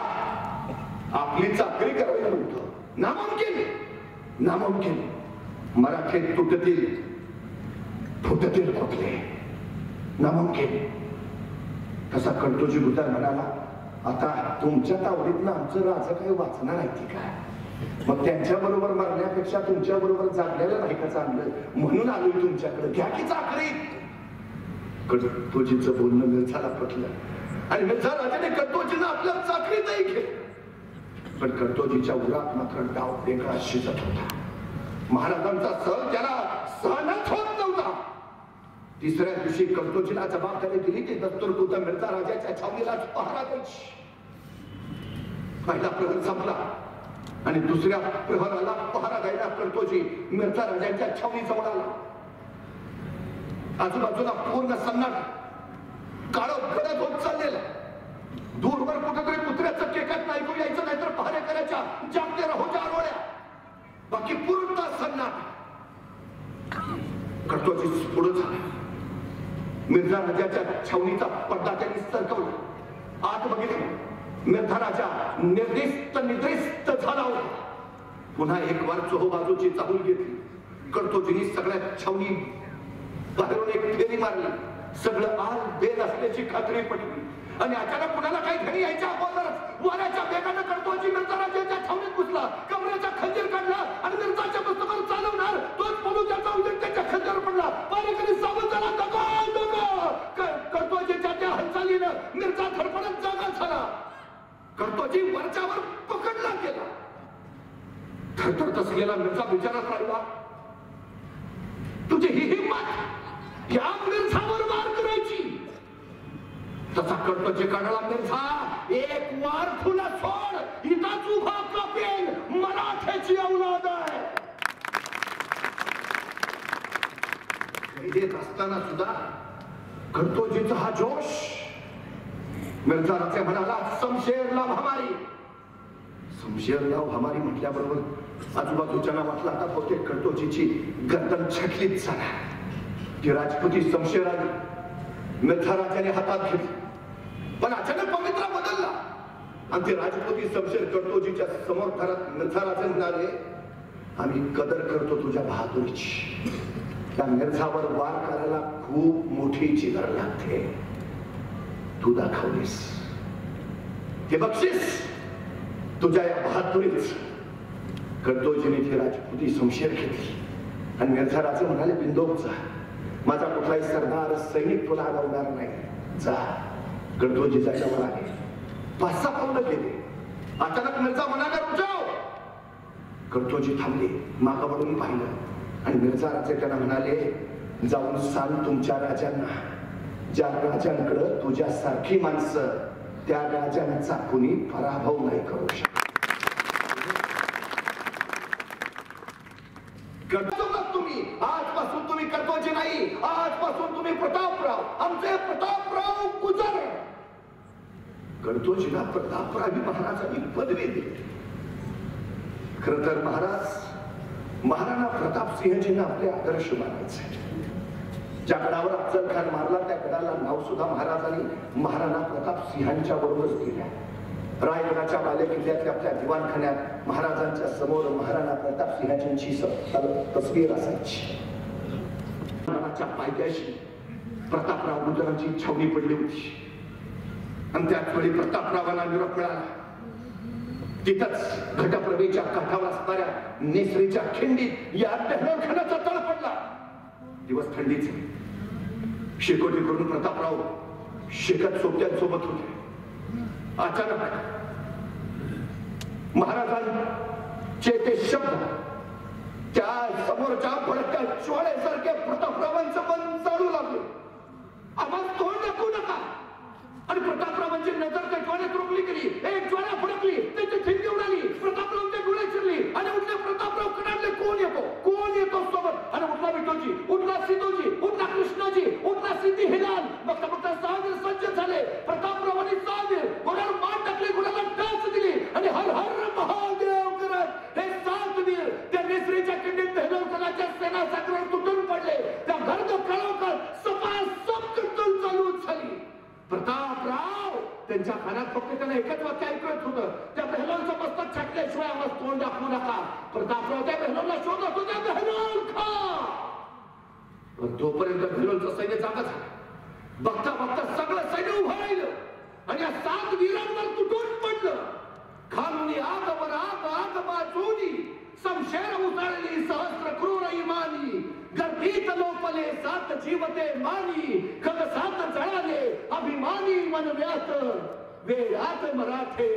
आपली चाकरी करायला नव्हतं. नामुमकिन, नामुमकिन. मराठीत तुटतील फुटतील फुटले, नामुमकिन. तसा कळतोजी गुजर म्हणाला, आता तुमच्या तावडीतनं आमचं राजा काही वाचणार आहे की काय? मग त्यांच्या बरोबर मरण्यापेक्षा तुमच्या बरोबर जागलेलं नाही का चांगलं? म्हणून आलोय तुमच्याकडे, घ्या की चाकरी. कळतोजीचं बोलणं मिर्झाला पटलं आणि मिर्झा राजाने कळतोजींना आपल्या चाकरीतही घेतलं. पण कळतोजीच्या उरात मात्र डाव वेगळा शिजत होता. महाराजांचा सहल त्याला सहनच होत नव्हता. तिसऱ्या दिवशी कळतोजीला जबाबदारी दिली की दस्तूरतुता मिर्झा राजाच्या छावणीलाच पहारा द्यायची. पहिला प्रहर संपला आणि दुसऱ्या प्रहराला पहारा द्यायला कळतोजी मिर्झा राजांच्या छावणी जवळ आला. आजूबाजूला पूर्ण सन्नाट, काळं गडद होत चाललेलं. दूरवर कुठेतरी कुत्र्याचं केकात ऐकू यायचं, नाहीतर पहारेकऱ्याच्या जागत्या राहोच्या आरोळ्या. बाकी पूर्ण सन्नाट. कळतोजी पुढे झाला. मिर्झा राजाच्या छावणीचा पडदा त्यांनी सरकवला. आत बघितलं. मिर्झा राजा निर्दिष्ट निद्रिस्त झाला होता. पुन्हा एक वार चोहोबाजूची चाहूल घेतली. कळतोजींनी सगळ्या छावणी बाहेरून एक फेरी मारली. सगळं आल बेल असल्याची खात्री पटली आणि अचानक कुणाला काही घरी यायच्या अगोदरच वाऱ्याच्या वेगानं कळतोजी मिर्झा राजाच्या छावणीत घुसला. कमरेचा खंजीर काढला आणि मिर्झाच्या मस्तकावर चालवणार तोच पलूच्याचा उजेड त्याच्या खंजीर पडला. पारेकरी सावध झाला. कळतोजीच्या त्या हालचालीनं मिर्झा धडपडत जागा झाला. कळतोजी वरच्यावर पकडला गेला. थरथरत असलेला मिर्झा विचारात राहिला, तुझी ही हिंमत या मिर्झावर वार करायची? तसा कळतोजी काढला. मिर्झा, एक वार तुला सोड, इथंच उभा कापेल. मराठ्याची औलाद आहे. देत असताना सुद्धा कळतोजीचा हा जोश. मिर्झा राजे म्हणाला, शमशेर लाव हमारी. शमशेर लाव हमारी म्हटल्याबरोबर आजूबाजूच्या वाटला आता बहुतेक कळतोजीची गर्दन छटलीच झाला. ती राजपुती शमशेर आली. मिर्झा राजाने हातात घेतली. पण अचानक पवित्रा बदलला आणि ते राजपुती शमशेर कळतोजीच्या समोर धरत मिर्झा राजे म्हणाले, आम्ही कदर करतो तुझ्या बहादुरीची. त्या मिर्झावर वार करायला खूप मोठी जिगर लागते. तू दाखवलीस, हे बक्षीस तुझ्या या बहादुरीच. कळतोजीने ती राजपुती शमशेर घेतली आणि मिर्झा राजे म्हणाले, बिंदोक जा, माझा कुठलाही सरदार सैनिक तुला अडवणार नाही, जा. कळतोजी जायला म्हणाले. 5-6 पावलं गेले. अचानक मिर्झा म्हणाला, रुजाव. कळतोजी थांबले, मागं वळून पाहिलं आणि मिर्झा राजे त्यांना म्हणाले, जाऊन सांग तुमच्या राजांना, ज्या राजांकडे तुझ्यासारखी माणसं त्या राजांचा कुणी पराभव नाही करू शकत. तुम्ही आजपासून तुम्ही कर्तोजी नाही, आजपासून तुम्ही प्रतापराव, आमचे प्रतापराव गुजर. कर्तोजीला प्रतापरावी महाराजांनी पदवी दिली. खर तर महाराणा प्रताप सिंहजींना आपले आदर्श मानायचे. ज्या गडावर अफजल खान मारला त्या गडाला नाव सुद्धा महाराजांनी महाराणा प्रताप सिंहांच्या बरोबरच दिल्या. रायगडाच्या बालेकिल्ल्यातल्या आपल्या दिवाणखान्यात महाराजांच्या समोर महाराणा प्रताप सिंहांची तस्वीर असायची. पायथ्याशी प्रतापराव गुजरांची छावणी पडली होती आणि त्याच वेळी प्रतापरावांना निरोप मिळाला. तिथंच घटप्रभेच्या काठावर असणाऱ्या नेसरीच्या खिंडीत या टहलखानाचा तळ पडला. दिवस थंडीचे. शेकोटी करून प्रतापराव शेकत सोबत्यांसोबत होते. अचानक महाराजांचे ते शब्द त्या समोरच्या भडक्या ज्वाळेसारख्या प्रतापरावांचं मन चालू लागले. आम्हाला तोंड दाखवू नका. आणि प्रतापरावांची नजर त्या ज्वाळ्यात रोखली गेली. एक ज्वाळा फडकली, त्याची ठिंगी उडाली, प्रतापरावांच्या डोळे चिरली आणि उठले. प्रतापराव कडाडले, कोण येतो सोबत. आणि उठला विठोजी, उठला सिद्धोजी, उठला कृष्णाजी, उठला सिद्धी हिलाल. बघता बघता सागर सज्ज झाले. प्रतापरावांनी सागर घोड्यावर मान टाकली, घोड्याला टाच दिली आणि हर हर महादेव करत हे 7 वीर त्या नेसरीच्या किंडीत दहलवकराच्या सेना सागरावर तुटून पडले. त्या गर्द काळोखात सपासप कडतल चालू झाली. प्रतापराव त्यांच्या कानात फक्त त्यांना एकच वाक्य ऐकत होतं, त्या बहलोलचं मस्तक छाटल्याशिवाय आवाज तोंड दाखवू नका. प्रतापराव त्या बहलोलला शोधत होत्या. बहलोल खा. पण तोपर्यंत बहलोलचं सैन्य जागा झालं. बघता बघता सगळं सैन्य उभं राहिलं आणि या 7 वीरांवर तुटून पडलं. खालून आगवर आग बाजूनी समशेर उतरली सहस्र क्रूर इमानी. गर्दीत लोपले 7 जीवते मानी. खग 7 जळाले अभिमानी मनव्यात. वेळात मराठे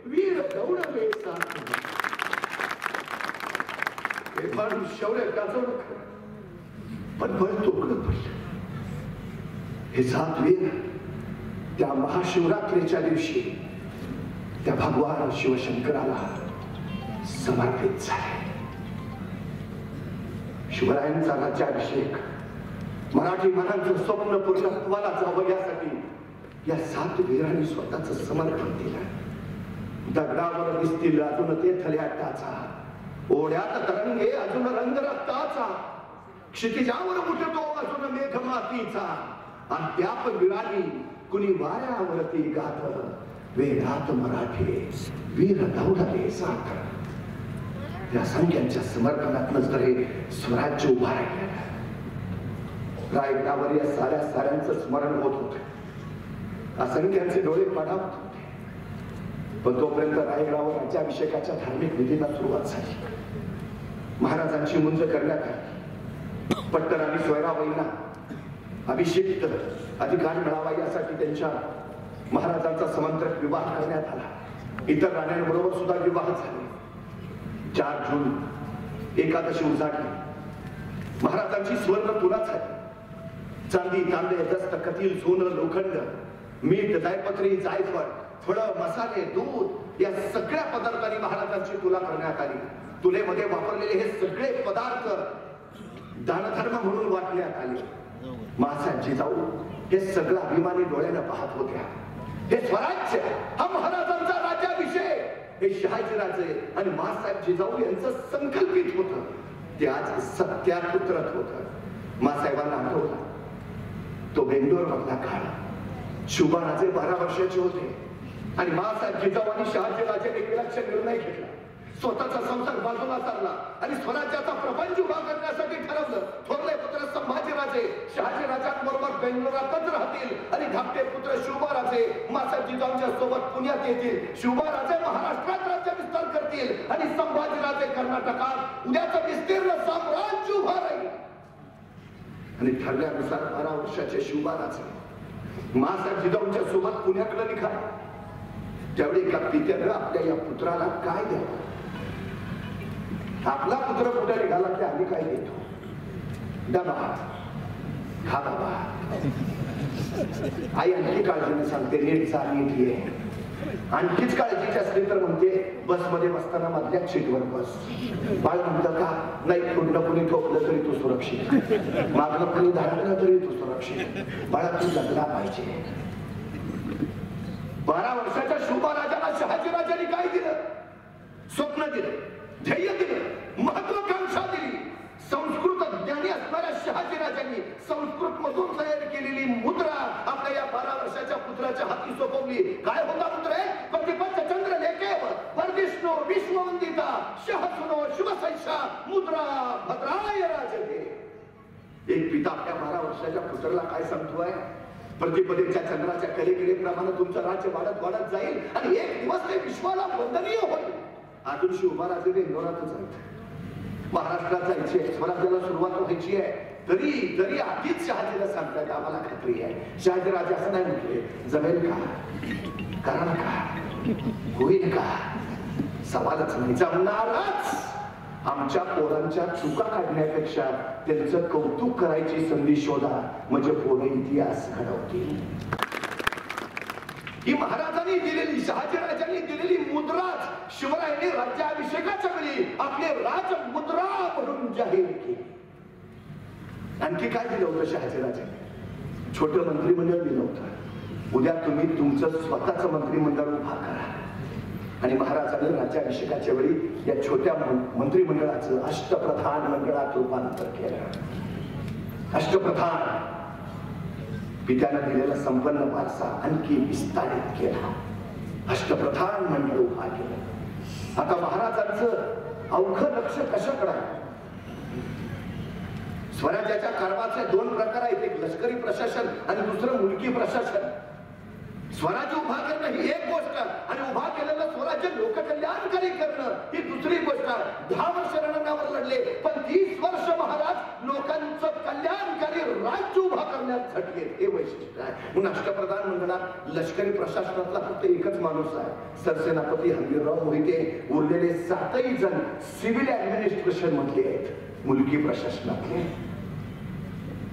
वीर दौडले 7. हे पण शौर्य गाजवलं पण बळ तोकडं पडलं. हे 7 वीर त्या महाशिवरात्रीच्या दिवशी त्या भगवान शिवशंकराला समर्पित झाले. शिवरायांचा राज्याभिषेक मराठी मनांचं स्वप्न पूर्णत्वाला जावं यासाठी या 7 वीरांनी स्वतःचं समर्पण दिलं. दगडावर दिसतील अजून ते थल्या टाचा, ओढ्यात तरंगे अजून रंग रक्ताचा, क्षितिजावर उठतो अजून मेघ मातीचा. अद्याप वीरांनी कुणी वाऱ्यावरती गाथ. वेगात मराठे वीर दौडले 7. त्या संख्यांच्या समर्पणातूनच तर हे स्वराज्य उभा राहिलं. रायगडावर या साऱ्यांचं स्मरण होत होत. असंख्यांचे डोळे पाडावत होते. पण तोपर्यंत रायगडावर राज्याभिषेकाच्या धार्मिक विधीला सुरुवात झाली. महाराजांची मुंज करण्यात आली. पट्टराणी सोयराबाईंना अभिषेक अधिकार मिळावा यासाठी त्यांच्या महाराजांचा समंत्रक विवाह करण्यात आला. इतर राण्यांबरोबर सुद्धा विवाह झाले. 4 जून एकादशी उजाडली. महाराजांची स्वर्ण तुला झाली. चांदी तांबे दस्त कथील सोनं लोखंड मीठ दायपत्री जायफळ फळं मसाले दूध या सगळ्या पदार्थांनी महाराजांची तुला करण्यात आली. तुलेमध्ये वापरलेले हे सगळे पदार्थ दानधर्म म्हणून वाटण्यात आले. मासाहेब जिजाऊ हे सगळं अभिमानी डोळ्यानं पाहत होत्या. हे स्वराज्य हा महाराजांचा राज्याभिषेक हे शहाजीराजे आणि मासाहेब जिजाऊ यांचं संकल्पित होतं. ते आज सत्यात उतरत होतं. मासाहेबांना आठवला तो बेंगलोर मधला काळ. शिवबाराजे 12 वर्षाचे होते आणि मासाहेब जिजाऊ आणि शहाजीराजेने एक विलक्षण निर्णय घेतला. स्वतःचा संसार बाजूला सारला आणि स्वराज्याचा प्रपंच उभा करण्यासाठी ठरवलं. थोरले पुत्र संभाजीराजे शहाजीराजांबरोबर बेंगलोरातच राहतील आणि धाकटे पुत्र शिवबाराजे मासाहेब जिजाऊंच्या सोबत पुण्यात येतील. शिवबाराजे महाराष्ट्रात राज्य विस्तार करतील आणि संभाजीराजे कर्नाटकात उद्याचं विस्तीर्ण साम्राज्य उभा राहील. आणि ठरल्यानुसार 12 वर्षाचे शिवबाराजे मासाहेब जिजाऊंच्या सोबत पुण्याकडे निघाले. त्यावेळी एका पित्यानं आपल्या या पुत्राला काय द्यावं. आपला पुत्र कुठे निघाला की आम्ही काय देतो. डबा खा बाबा. आई आणखी काळजीने सांगते, नीट जा, नीट ये. आणखीच काळजीची असली तर म्हणते, बसमध्ये बसताना मधल्याच सीटवर बस. बाळ म्हणतं का? नाही, पुढलं कोणी ठोकलं तरी तू सुरक्षित, मागलं कोणी धडकलं तरी तू सुरक्षित. बाळा तू जगला पाहिजे. 12 वर्षाच्या शुभराजाला शहाजीराजांनी काय दिलं? स्वप्न दिलं, ध्येय दिलं, महत्वाकांक्षा दिली. संस्कृत ज्ञानी असणाऱ्या शहाजीराजांनी संस्कृत मधून तयार केलेली मुद्रा आपल्या या 12 वर्षाच्या पुत्राच्या हाती सोपवली. काय होता मुद्रा? प्रतिपंच चंद्र लेखेव वर्धिष्णो विश्ववंदिता शहसुनो शुभसंशा मुद्रा भद्राय राजते. एक पिता आपल्या 12 वर्षाच्या पुत्राला काय सांगतोय? प्रतिपदेच्या चंद्राच्या कलेप्रमाणे तुमचं राज्य वाढत वाढत जाईल आणि एक दिवस ते विश्वाला वंदनीय होईल. अजून शिवराजे इंदोरातच आहेत, महाराष्ट्रात जायचे, स्वराज्याला सुरुवात व्हायची आहे. तरी आधीच शहाजीला सांगतात, आम्हाला खात्री आहे. शहाजीराजे असं नाही म्हटले, जमेल का, कराल का, होईल का? सवालच नाही. जमणारच. आमच्या पोरांच्या चुका काढण्यापेक्षा त्यांचं कौतुक करायची संधी शोधा, म्हणजे पोरं इतिहास घडवतील. ही महाराजांनी दिलेली, शहाजीराजांनी दिलेली मुद्राच शिवरायांनी राज्याभिषेकाच्या वेळी आपले राजमुद्रा म्हणून जाहीर केली. आणखी काय दिलं होतं शहाजीराजांनी? छोटं मंत्रिमंडळ दिलं होतं. उद्या तुम्ही तुमचं स्वतःचं मंत्रिमंडळ उभा करा. आणि महाराजांनी राज्याभिषेकाच्या वेळी या छोट्या मंत्रिमंडळाचं अष्टप्रधान मंडळात रूपांतर केलं. अष्टप्रधान पित्यानं दिलेला संपन्न वारसा आणखी विस्तारित केला. अष्टप्रधान मंडळ उभा केलं. आता महाराजांचं अवघं लक्ष कशाकडे आहे? स्वराज्याच्या कारभाराचे 2 प्रकार आहेत, एक लष्करी प्रशासन आणि दुसरं मुलकी प्रशासन. स्वराज्य उभा करणं ही एक गोष्ट आणि उभा केलेलं स्वराज्य लोककल्याणकारी करणं ही दुसरी गोष्ट. 10 वर्ष रणांगणावर लढले, पण 30 वर्ष महाराज लोकांचं कल्याणकारी राज्य उभा करण्यात झटले. हे वैशिष्ट्य आहे. म्हणून अष्टप्रधान मंडळात लष्करी प्रशासनातला फक्त एकच माणूस आहे, सरसेनापती हंबीरराव मोहिते. उरलेले 7ही जण सिव्हिल ऍडमिनिस्ट्रेशन मधले आहेत, मुलकी प्रशासनातले.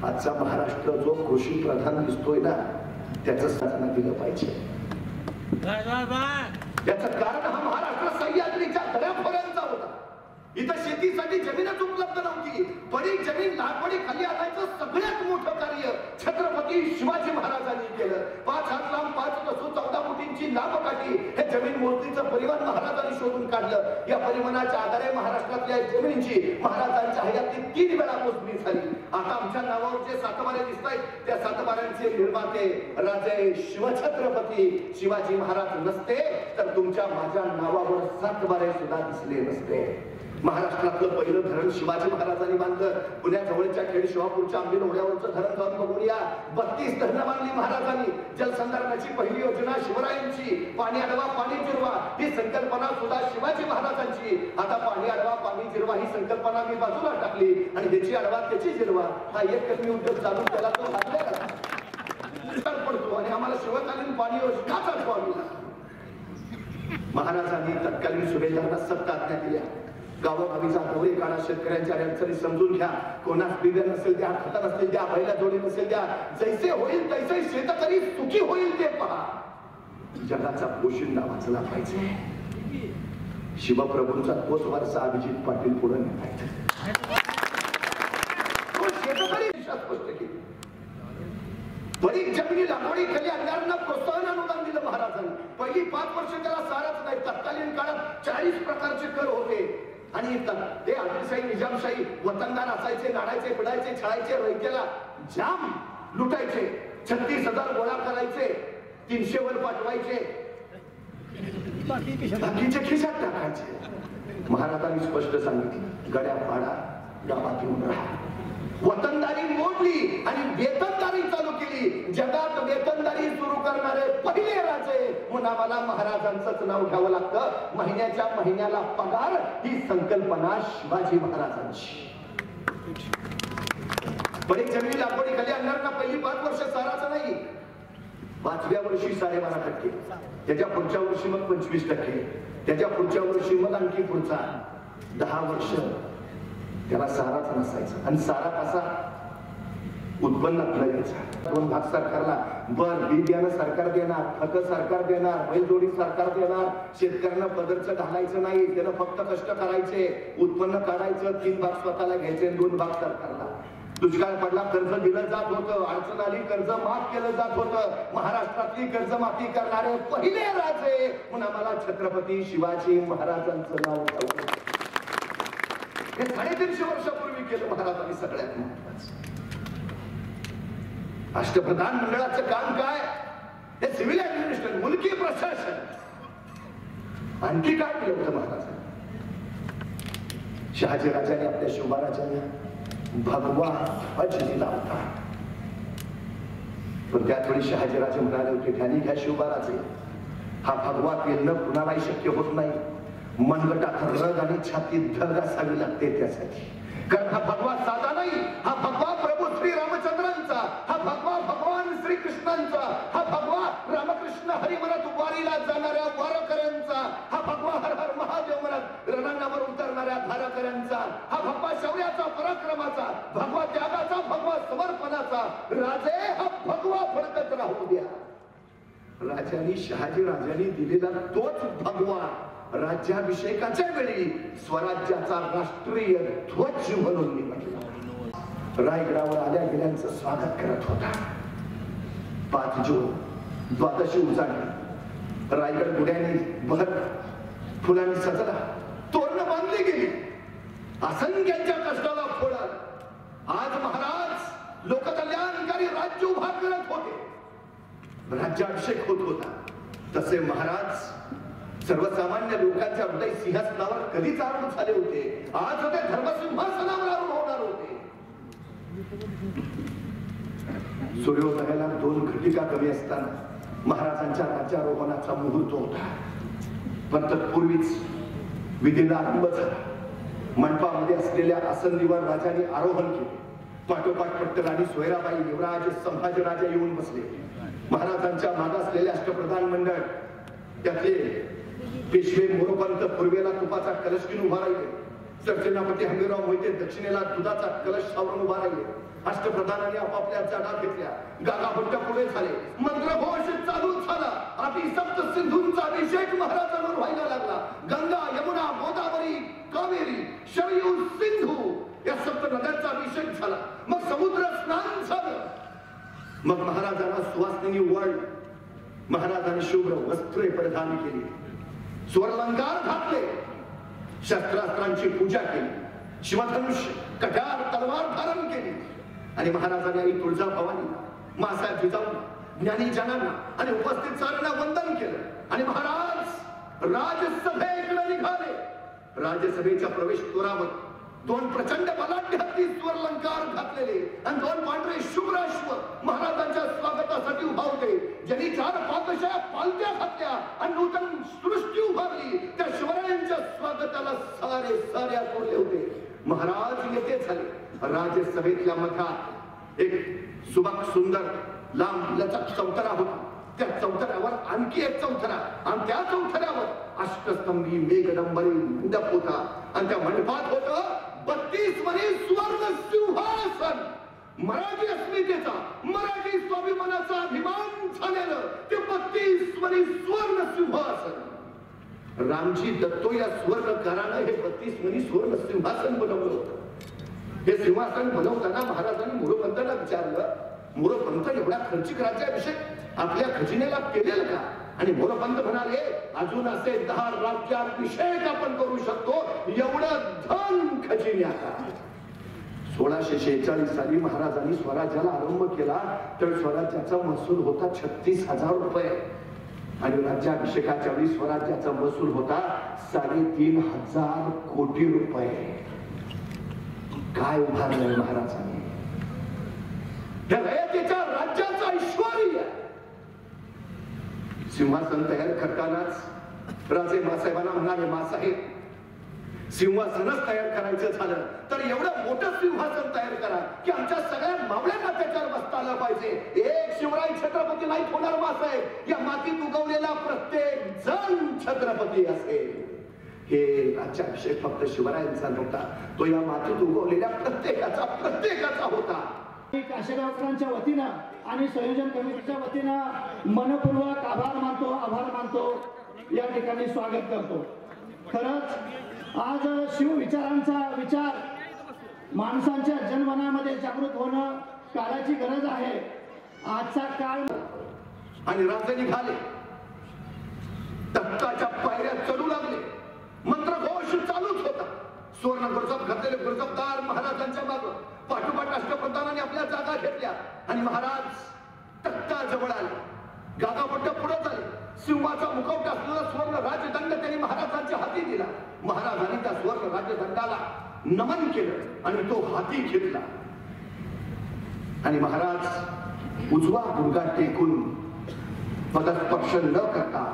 आजचा महाराष्ट्र जो कृषी प्रधान दिसतोय ना, त्याचं साधना दिलं पाहिजे. याचं कारण हा महाराष्ट्र सह्याद्रीच्या दऱ्याखोऱ्यांचा होता. इथं शेतीसाठी जमीनच उपलब्ध नव्हती. पडीक जमीन लागवडी खाली आणायचं सगळ्यात मोठं कार्य छत्रपती शिवाजी महाराजांनी केलं. 5 हात लांब 5 कसू 14 फुटींची लांबकाठी हे जमीन मोजणीचं परिमाण महाराजांनी शोधून काढलं. या परिमाणाच्या आधारे महाराष्ट्रातल्या जमिनीची महाराजांच्या हयातीत 3 वेळा मोजणी झाली. आता आमच्या नावावर जे सातबारे दिसत आहेत, त्या सातबाऱ्यांचे निर्माते राजे शिवछत्रपती शिवाजी महाराज नसते तर तुमच्या माझ्या नावावर सातबारे सुद्धा दिसले नसते. महाराष्ट्रातलं पहिलं धरण शिवाजी महाराजांनी बांधलं. पुण्याजवळच्या खेड शिवापूरच्या आंबील ओढ्यावरचं धरण जाऊन बघूया. 32 धरणं बांधली महाराजांनी. जलसंधारणाची पहिली योजना शिवरायांची. पाणी अडवा पाणी जिरवा ही संकल्पना सुद्धा शिवाजी महाराजांची. आता पाणी अडवा पाणी जिरवा ही संकल्पना मी बाजूला टाकली आणि त्याची अडवा त्याची जिरवा हा एकच मी उद्योग चालू केला. तो पडतो आणि आम्हाला शिवकालीन पाणी योजना चालवावी लागली. महाराजांनी तत्कालीन सुभेदारांना सत्ता आज्ञा दिल्या. गावोगावी जागोरी काढा, शेतकऱ्यांच्या अडचणी समजून घ्या. कोणास बीज नसेल द्या, खत नसेल द्या, बैला जोडी नसेल द्या. जैसे होईल तैसे शेतकरी सुखी होईल ते पहा. जगाचा पोशिंदा वाचला पाहिजे. शिवप्रभूंचा तोच वारसा अभिजित पाटील पुढे नेतायचा. तो शेतकरी स्पष्ट केली. बरीच जमिनी लागवडी खाली आणणाऱ्यांना प्रोत्साहन अनुदान दिलं महाराजांनी. पहिली 5 वर्ष त्याला सारच नाही. तत्कालीन काळात 40 प्रकारचे कर होते आणि ते आदिलशाही निजामशाही वतनदार असायचे, नाडायचे, पिडायचे, छळायचे, रयतेला जाम लुटायचे. 36,000 गोळा करायचे, 300 वर पाठवायचे, बाकीचे खिशात टाकायचे. महाराजांनी स्पष्ट सांगितलं, गड्या पाडा, गावात येऊन राहा. वतनदारी मोडली आणि वेतनदारी चालू केली. जगात वेतनदारी सुरू करणारे पहिले राजे म्हणून आम्हाला महाराजांचंच नाव घ्यावं लागतं. महिन्याच्या महिन्याला पगार ही संकल्पना शिवाजी महाराजांची. बरीच जमिनी लागवडी खाली आणणाऱ्यांना पहिली 5 वर्ष साराचं नाही. 5व्या वर्षी 12.5%, त्याच्या पुढच्या वर्षी मग 25%, त्याच्या पुढच्या वर्षी मग आणखी पुढचा 10 वर्ष त्याला साराच नसायचा. आणि सारा कसा? उत्पन्नात यायचा 2 भाग सरकारला बर बी बियाणं सरकार देणार, खत सरकार देणार, बैलजोडी सरकार देणार, शेतकऱ्यांना पदरचं घालायचं नाही, त्यानं फक्त कष्ट करायचे, उत्पन्न काढायचं, 3 भाग स्वतःला घ्यायचे, 2 भाग सरकारला. दुष्काळ पडला कर्ज दिलं जात होतं, अडचण आली कर्ज माफ केलं जात होतं. महाराष्ट्रातली कर्जमाफी करणारे पहिले राजे म्हणून आम्हाला छत्रपती शिवाजी महाराजांचं नाव ठेवलं. हे 350 वर्षापूर्वी केलं महाराजांनी. सगळ्यात महत्वाचं अष्टप्रधान मंडळाचं काम काय? हे सिव्हिल ऍडमिनिस्ट्रेशन, मुलकी प्रशासन. आणखी काय केलं होतं महाराजांनी? शहाजीराजाने आपल्या शिवबाराजांना भगवा ध्वज दिला होता. पण त्यावेळी शहाजीराजे म्हणाले होते, ध्यानी घ्या शिवबाराचे, हा भगवा पेलणं कुणालाही शक्य होत नाही. मनगटात रग आणि छातीत धग असावी लागते त्यासाठी. कारण हा भगवा साधा नाही, हा भगवा प्रभू श्री रामचंद्रांचा, हा भगवा भगवान श्रीकृष्णांचा, हा भगवा रामकृष्ण हरी म्हणत वारीला जाणाऱ्या वारकऱ्यांचा, हा भगवा हर हर महादेव म्हणत रणांगावर उतरणाऱ्या धारकऱ्यांचा, हा भगवा शौर्याचा पराक्रमाचा, भगवा त्यागाचा, भगवा समर्पणाचा. राजे हा भगवा फडकत राहू द्या. राजांनी शहाजी राजांनी दिलेला तोच भगवा राज्याभिषेकाच्या वेळी स्वराज्याचा राष्ट्रीय ध्वज म्हणून निवडला. रायगडावर आल्या गेल्यांचं स्वागत करत होता. 5 जून द्वादशी उजाडली. रायगड गुड्याने भर फुलांनी सजला, तोरणं बांधली गेली. असंख्यांच्या कष्टाला फळ आलं. आज महाराज लोककल्याणकारी राज्य उभा करत होते, राज्याभिषेक होत होता. तसे महाराज सर्वसामान्य लोकांच्या हृदय सिंहासनावर कधीच आरूढ झाले होते. आज होते धर्मसिंहासनावर आरूढ होणार होते. सूर्योदयाला 2 घटिका कमी असताना महाराजांच्या राज्यारोहणाचा मुहूर्त होता. पण तत्पूर्वीच विधीला आरंभ झाला. मंडपामध्ये असलेल्या आसंदीवर राजांनी आरोहण केले. पाठोपाठ पट्टराणी सोयराबाई, युवराज संभाजीराजे येऊन बसले. महाराजांच्या मागासलेल्या अष्टप्रधान मंडळ त्यातले पेशवे मोरोपंत पूर्वेला तुपाचा कलश घेऊन उभा राहिले. सरसेनापती हंबीरराव मोहिते दक्षिणेला दुधाचा कलश सावरून उभा राहिले. अष्टप्रधानांनी आपापल्या जागा घेतल्या. गागाभट्ट पुढे झाले. मंत्रघोष चालू झाला. आधी सप्त सिंधूंचा अभिषेक महाराजांवर व्हायला लागला. गंगा, यमुना, गोदावरी, कावेरी, शरयू, सिंधू या सप्त नद्यांचा अभिषेक झाला. मग समुद्र स्नान झालं. मग महाराजांना सुवासिनी वळ. महाराजांनी शुभ्र वस्त्रे परिधान केली, स्वर्णलंकार घातले, शस्त्रास्त्रांची पूजा केली, शिवधनुष्य, कट्यार, तलवार धारण केली. आणि महाराजांनी आई तुळजाभवानीला, मासाहेब जिजाऊंना, ज्ञानीजनांना आणि उपस्थित साऱ्यांना वंदन केलं. आणि महाराज राजसभेकडे निघाले. राज्यसभेच्या प्रवेशद्वारावर 2 प्रचंड बलाढ्य हत्ती स्वर्णलंकार घातलेले आणि 2 पांढरे शुभ्राश्व महाराजांच्या स्वागतासाठी उभा होते. ज्यांनी 4 पादशाह पालत्या घातल्या आणि नूतन सृष्टी उभारली, त्या शिवरायांच्या स्वागताला सारे आतुरले होते. महाराज येते झाले. राज्यसभेतल्या मठात एक सुबक सुंदर लांब लचक चौथरा होता. त्या चौथऱ्यावर आणखी एक चौथरा आणि त्या चौथऱ्यावर अष्टस्तंभी मेघडंबरी मंडप होता. आणि त्या मंडपात होतं 32 मणी सुवर्ण सिंहासन. मराठी अस्मितेचा, मराठी स्वाभिमानाचा अभिमान झालेलं ते 32 मणी सुवर्ण सिंहासन. रामजी दत्तो या सुवर्णकारानं हे 32 मणी सुवर्ण सिंहासन बनवलं होतं. हे सिंहासन बनवताना महाराजांनी मोरोपंतांना विचारलं, मोरोपंत एवढा खर्चिक राज्याभिषेक आपल्या खजिन्याला केलेलं का? आणि मोरोपंत म्हणाले, अजून असे 10 राज्याभिषेक आपण करू शकतो एवढं धन खजिन्यात आहे. 1646 साली महाराजांनी स्वराज्याला आरंभ केला तर स्वराज्याचा महसूल होता 36,000 रुपये आणि राज्याभिषेकाच्या वेळी स्वराज्याचा महसूल होता 3,500 कोटी रुपये. काय उभारलंय महाराजांनी? त्या रयतेच्या राज्याचा ऐश्वर्य. सिंहासन तयार करतानाच राजे मासाहेबांना म्हणाले, मासाहेब सिंहासनच तयार करायचं झालं तर एवढं मोठं सिंहासन तयार करा की आमच्या सगळ्या मावळ्यांना त्याच्यावर बसता आलं पाहिजे. एक शिवराय छत्रपती नाही होणार मासाहेब, या मातीत उगवलेला प्रत्येक जण छत्रपती असेल. हे राज्याभिषेक फक्त शिवरायांचा नव्हता, तो या मातीत उगवलेल्या प्रत्येकाचा होता. काशेगावकरांच्या वतीनं आणि संयोजन कमिटीच्या वतीनं मनपूर्वक आभार मानतो या ठिकाणी स्वागत करतो. खरंच आज शिवविचारांचा विचार माणसांच्या जनमनामध्ये जागृत होणं काळाची गरज आहे. आजचा काळ आणि राजे निघाले, तख्ताच्या पायऱ्या चढू लागले, मंत्रघोष चालूच होता. सुवर्ण गुरजब घातलेले गुरजबदार महाराजांच्या मागे पाठोपाठ राष्ट्रप्रधानांनी आपल्या जागा घेतल्या आणि महाराज तख्ताजवळ आले. गागापट्ट पुढे झाले. सिंहाचा मुखवटा असलेला सुवर्ण राजदंड त्यांनी महाराजांच्या हाती दिला. महाराजांनी त्या सुवर्ण राजदंडाला नमन केलं आणि तो हाती घेतला आणि महाराज उजवा गुडघा टेकून पदस्पर्श न करता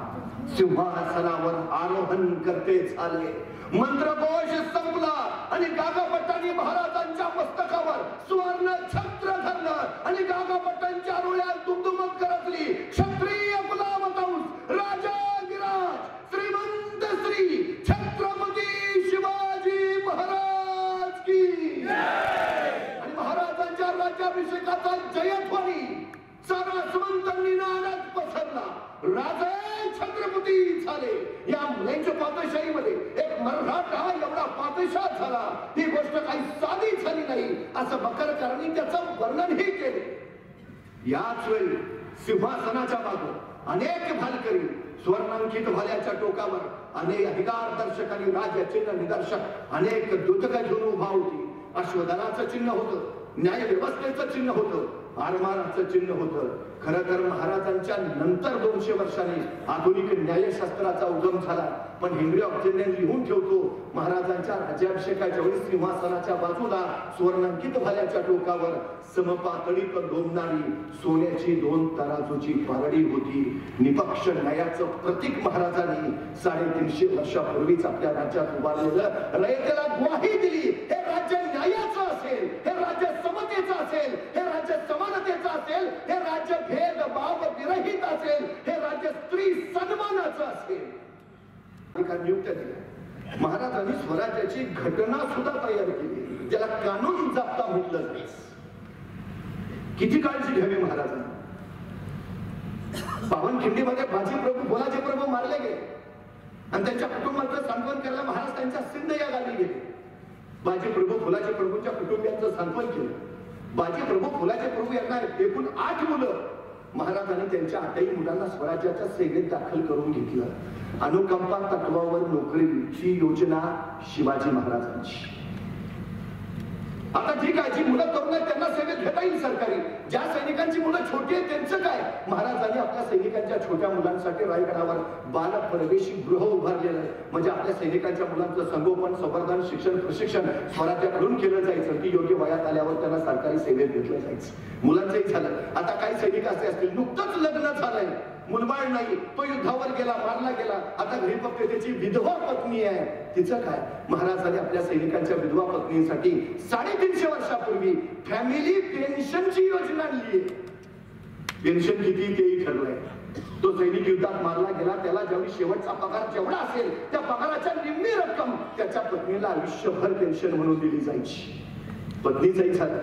सिंहासनावर आरोहण करते झाले. मंत्रघोष संपला आणि गागाभट्टांनी महाराजांच्या मस्तकावर सुवर्ण छत्र धरलं आणि गागाभट्टांच्या डोळ्यात दुमदुमत करतली. क्षत्रिय गुलामतंस राजाधिराज श्रीमंत श्री छत्रपती शिवाजी महाराज की आणि महाराजांच्या राज्याभिषेकाचा जयध्वनी सारा सुमंतांनी नादात पसरला. राजे छत्रपती झाले. या मुलांच्या पातशाहीमध्ये एक मराठा एवढा पातशाह झाला, ही गोष्ट काही साधी झाली नाही असं मकरकरांनी त्याचं वर्णनही केले. याच वेळी सिंहासनाच्या मागे अनेक भालकरी स्वर्णांकित भाल्याच्या टोकावर अनेक अधिकार दर्शक आणि राजचिन्ह निदर्शक अनेक द्योतक घेऊन उभा होती. अश्वदलाचं चिन्ह होतं, न्याय व्यवस्थेचं चिन्ह होतं, आरमाराचं चिन्ह होतं. खरं तर महाराजांच्या नंतर 200 वर्षांनी आधुनिक न्यायशास्त्राचा उगम झाला. पण हेनरी ऑक्झेलियन लिहून ठेवतो, महाराजांच्या राज्याभिषेकाच्या वेळी सिंहासनाच्या बाजूला सुवर्णांकित भाल्याच्या टोकावर समपातळीत लोंबणारी सोन्याची 2 तराजूची पारडी होती. निपक्ष न्यायाचं प्रतीक महाराजांनी 350 वर्षापूर्वीच आपल्या राज्यात उभारलेलं, रयतेला ग्वाही दिली. हे राज्य न्यायाचं असेल, हे राज्य समतेचं असेल, हे राज्य समानतेचं असेल, हे राज्य भेदभाव विरहित असेल, हे राज्य स्त्री सन्मानाचं असेल. नियुक्त दिल्या. महाराजांनी स्वराज्याची घटना सुद्धा तयार केली, ज्याला कानून जाप्ता म्हटलं जाईल. किती काळजी घ्यावी महाराजांनी. पावनखिंडीमध्ये बाजी प्रभू भोलाजी प्रभू मारले गेले आणि त्यांच्या कुटुंबाचं सांत्वन करायला महाराज त्यांच्या सिंध या गावी गेले. बाजी प्रभू भोलाजी प्रभूंच्या कुटुंबियांचं सांत्वन केलं. बाजी प्रभू भोलाजी प्रभू यांना एकूण 8 मुलं. महाराजांनी त्यांच्या 8ही मुलांना स्वराज्याच्या सेवेत दाखल करून घेतलं. अनुकंपा तत्वावर नोकरीची योजना शिवाजी महाराजांची. आता ठीक आहे, जी मुलं तरुण आहेत त्यांना सेवेत घेता येईल सरकारी. ज्या सैनिकांची मुलं छोटी आहेत त्यांचं काय? महाराजांनी आपल्या सैनिकांच्या छोट्या मुलांसाठी रायगडावर बाल प्रवेशी गृह उभारलेलं आहे. म्हणजे आपल्या सैनिकांच्या मुलांचं संगोपन, संवर्धन, शिक्षण, प्रशिक्षण स्वराज्याकडून केलं जायचं की योग्य वयात आल्यावर त्यांना सरकारी सेवेत घेतलं जायचं. मुलांचंही झालं. आता काही सैनिक असे असतील, नुकतंच लग्न झालंय, मुलबाळ नाही, तो युद्धावर गेला, मारला गेला, आता घरी फक्त त्याची विधवा पत्नी आहे, तिचं काय? महाराजांनी आपल्या सैनिकांच्या विधवा पत्नीसाठी 350 वर्षापूर्वी फॅमिली पेन्शनची योजना आणली. पेन्शन किती तेही ठरलंय. तो सैनिक युद्धात मारला गेला, त्याला जेवढी शेवटचा पगार जेवढा असेल त्या पगाराच्या निम्मी रक्कम त्याच्या पत्नीला आयुष्यभर पेन्शन म्हणून दिली जायची. पत्नीचंही झालं.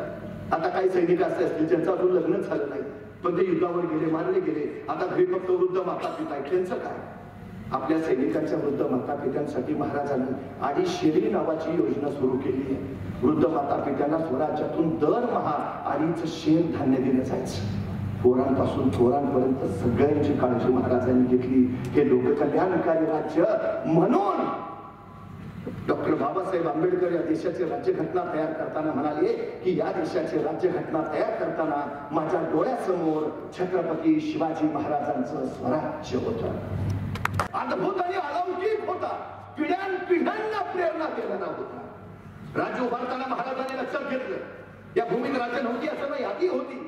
आता काही सैनिक असे असतील ज्यांचं अजून लग्न झालं नाही, पण ते युद्धावर गेले, मारले गेले, आता घरी फक्त वृद्ध माता पिता आहेत, त्यांचं काय? आपल्या सैनिकांच्या वृद्ध माता पित्यांसाठी महाराजांनी अडीचशेरी नावाची योजना सुरू केली आहे. वृद्ध माता पित्यांना स्वराज्यातून दरमहा 2.5 शेर धान्य दिलं जायचं. पोरांपासून थोरांपर्यंत सगळ्यांची काळजी महाराजांनी घेतली. हे लोककल्याणकारी राज्य म्हणून डॉक्टर बाबासाहेब आंबेडकर या देशाची राज्यघटना तयार करताना म्हणाले की या देशाची राज्यघटना तयार करताना माझ्या डोळ्यासमोर छत्रपती शिवाजी महाराजांचं स्वराज्य होतं. अद्भुत आणि अलौकिक होता. पिढ्यानपिढ्यांना प्रेरणा देणारा होता. राज्य उभारताना महाराजांनी लक्षात घेतलं, या भूमीत राज्य नव्हती असं नाही, आधी होती,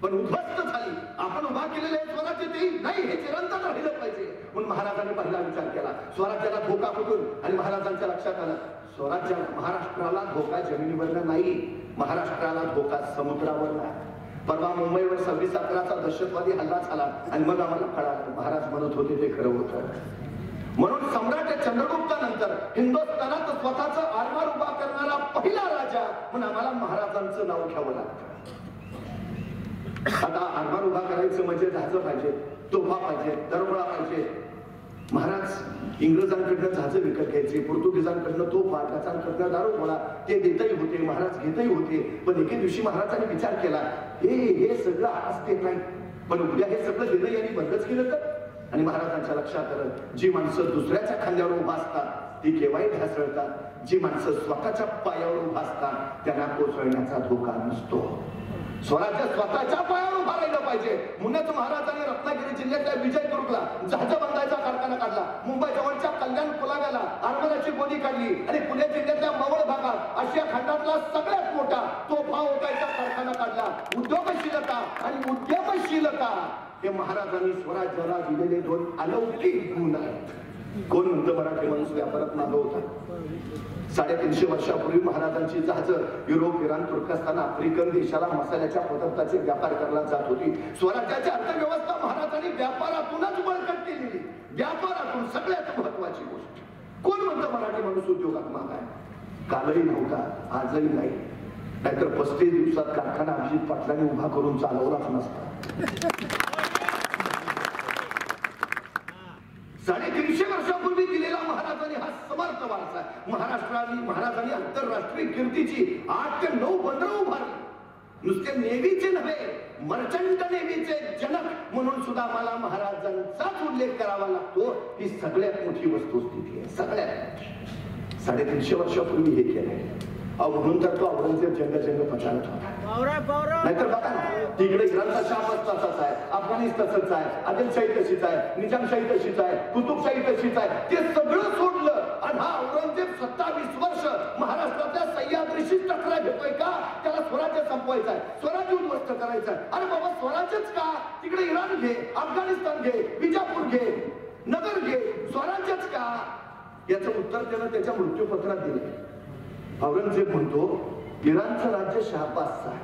पण उद्ध्वस्त झाली. आपण उभा केलेले स्वराज्य ते नाही, हे चिरंतन राहिलं पाहिजे. म्हणून महाराजांनी पहिला विचार केला, स्वराज्याला धोका कुठून? आणि महाराजांच्या लक्षात आलं, स्वराज्य महाराष्ट्राला धोका जमिनीवरनं नाही, महाराष्ट्राला धोका समुद्रावरनं. परवा मुंबईवर 26/11चा दहशतवादी हल्ला झाला आणि मग आम्हाला कळालं महाराज म्हणत होते ते खरं होतं. म्हणून सम्राट चंद्रगुप्तानंतर हिंदुस्थानात स्वतःचा आरमार उभा करणारा पहिला राजा म्हणून आम्हाला महाराजांचं नाव घ्यावं लागतं. आता आरमार उभा करायचं म्हणजे जहाज पाहिजे, तोफा पाहिजे, दरोडा पाहिजे. महाराज इंग्रजांकडनं जहाज विकत घ्यायचे, पोर्तुगीजांकडनं तोफा, डचांकडनं दारोगोळा, ते देतही होते, महाराज घेतही होते. पण एके दिवशी महाराजांनी विचार केला, हे सगळं आज देत नाही, पण उद्या हे सगळं देणं यांनी बंदच केलं तर. आणि महाराजांच्या लक्षात आलं, जी माणसं दुसऱ्याच्या खांद्यावर उभा असतात ती केव्हाही ढासळतात, जी माणसं स्वतःच्या पायावर उभा असतात त्यांना कोसळण्याचा धोका नसतो. स्वराज्य स्वतःच्या पायावर उभा राहिलं पाहिजे. म्हणूनच महाराजांनी रत्नागिरी जिल्ह्यातल्या विजयदुर्गला जहाज बांधायचा कारखाना काढला. मुंबई जवळच्या कल्याण पुलाव्याला आरमाराची गोदी काढली आणि पुणे जिल्ह्यातल्या मवळ भागात आशिया खंडातला सगळ्यात मोठा तोफा ओढायचा कारखाना काढला. उद्योगशीलता आणि उद्यमशीलता हे महाराजांनी स्वराज्याला दिलेले दोन अलौकिक गुण आहेत. कोण म्हणतं मराठी माणूस व्यापारात मागं होता? 350 वर्षापूर्वी महाराजांची जहाज युरोप, इराण, तुर्कस्तान, आफ्रिकन देशाला मसाल्याच्या पदार्थाचे व्यापार करायला जात होती. स्वराज्याची अर्थव्यवस्था महाराजांनी व्यापारातूनच बळकट केलेली. व्यापारातून सगळ्यात महत्वाची गोष्ट. कोण म्हणतं मराठी माणूस उद्योगात मागाय? कालही नव्हता, आजही नाही. नाहीतर 35 दिवसात कारखाना अभिजित पाटलांनी उभा करून चालवलाच नसता. 350 वर्षापूर्वी दिलेला महाराजांनी हा समर्थ वारसा आहे. महाराजांनी आंतरराष्ट्रीय कीर्तीची 8 ते 9 बंदरं उभारली. नुसते नेव्हीचे नव्हे, मर्चंट नेव्हीचे जनक म्हणून सुद्धा मला महाराजांचाच उल्लेख करावा लागतो. ही सगळ्यात मोठी वस्तुस्थिती आहे, सगळ्यात. 350 वर्षापूर्वी हे केलंय. म्हणून तर तो औरंगजेब जंग पछाडत होता. नाहीतर बघा ना, तिकडे इराणचा शाह तसाच आहे, अफगाणिस्तान तसंच आहे, आदिलशाही तशीच आहे, निजामशाही तशीच आहे, कुतुबशाही तशीच आहे. ते सगळं सोडलं आणि हा औरंगजेब 27 वर्ष महाराष्ट्रातल्या सह्याद्रीशी टकरा घेतोय का? त्याला स्वराज्य संपवायचं आहे, स्वराज्य उद्ध्वस्त करायचं आहे. अरे बाबा, स्वराज्यच का? तिकडे इराण घे, अफगाणिस्तान घे, विजापूर घे, नगर घे, स्वराज्यच का? याचं उत्तर त्यानं त्याच्या मृत्यूपत्रात दिलं. औरंगजेब म्हणतो, इराणचं राज्य शहाबाजचं आहे,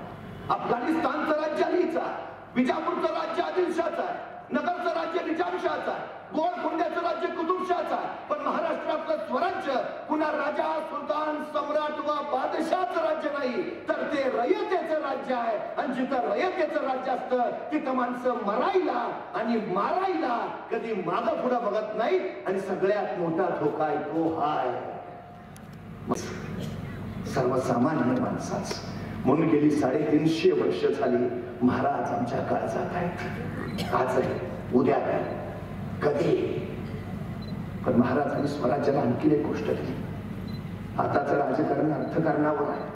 अफगाणिस्तानचं राज्य अलीचं आहे, विजापूरचं राज्य आदिलशाहचं आहे, नगरचं राज्य निजामशाहचं आहे, गोळकोंड्याचं राज्य कुतुबशाहचं आहे. पण महाराष्ट्रातलं स्वराज्य कुणा राजा, सुलतान, सम्राट वा बादशाहचं राज्य नाही, तर ते रयतेचं राज्य आहे. आणि जिथं रयतेचं राज्य असतं तिथं माणसं मरायला आणि मारायला कधी मागं पुढं बघत नाही. आणि सगळ्यात मोठा धोका आहे तो हाय सर्वसामान्य माणसाच. म्हणून गेली 350 वर्ष झाली महाराज आमच्या काळजात आहेत. आजही, उद्या, कधी. पण महाराजांनी स्वराज्याला आणखी एक गोष्ट दिली. आताचं राजकारण अर्थकारणावर आहे,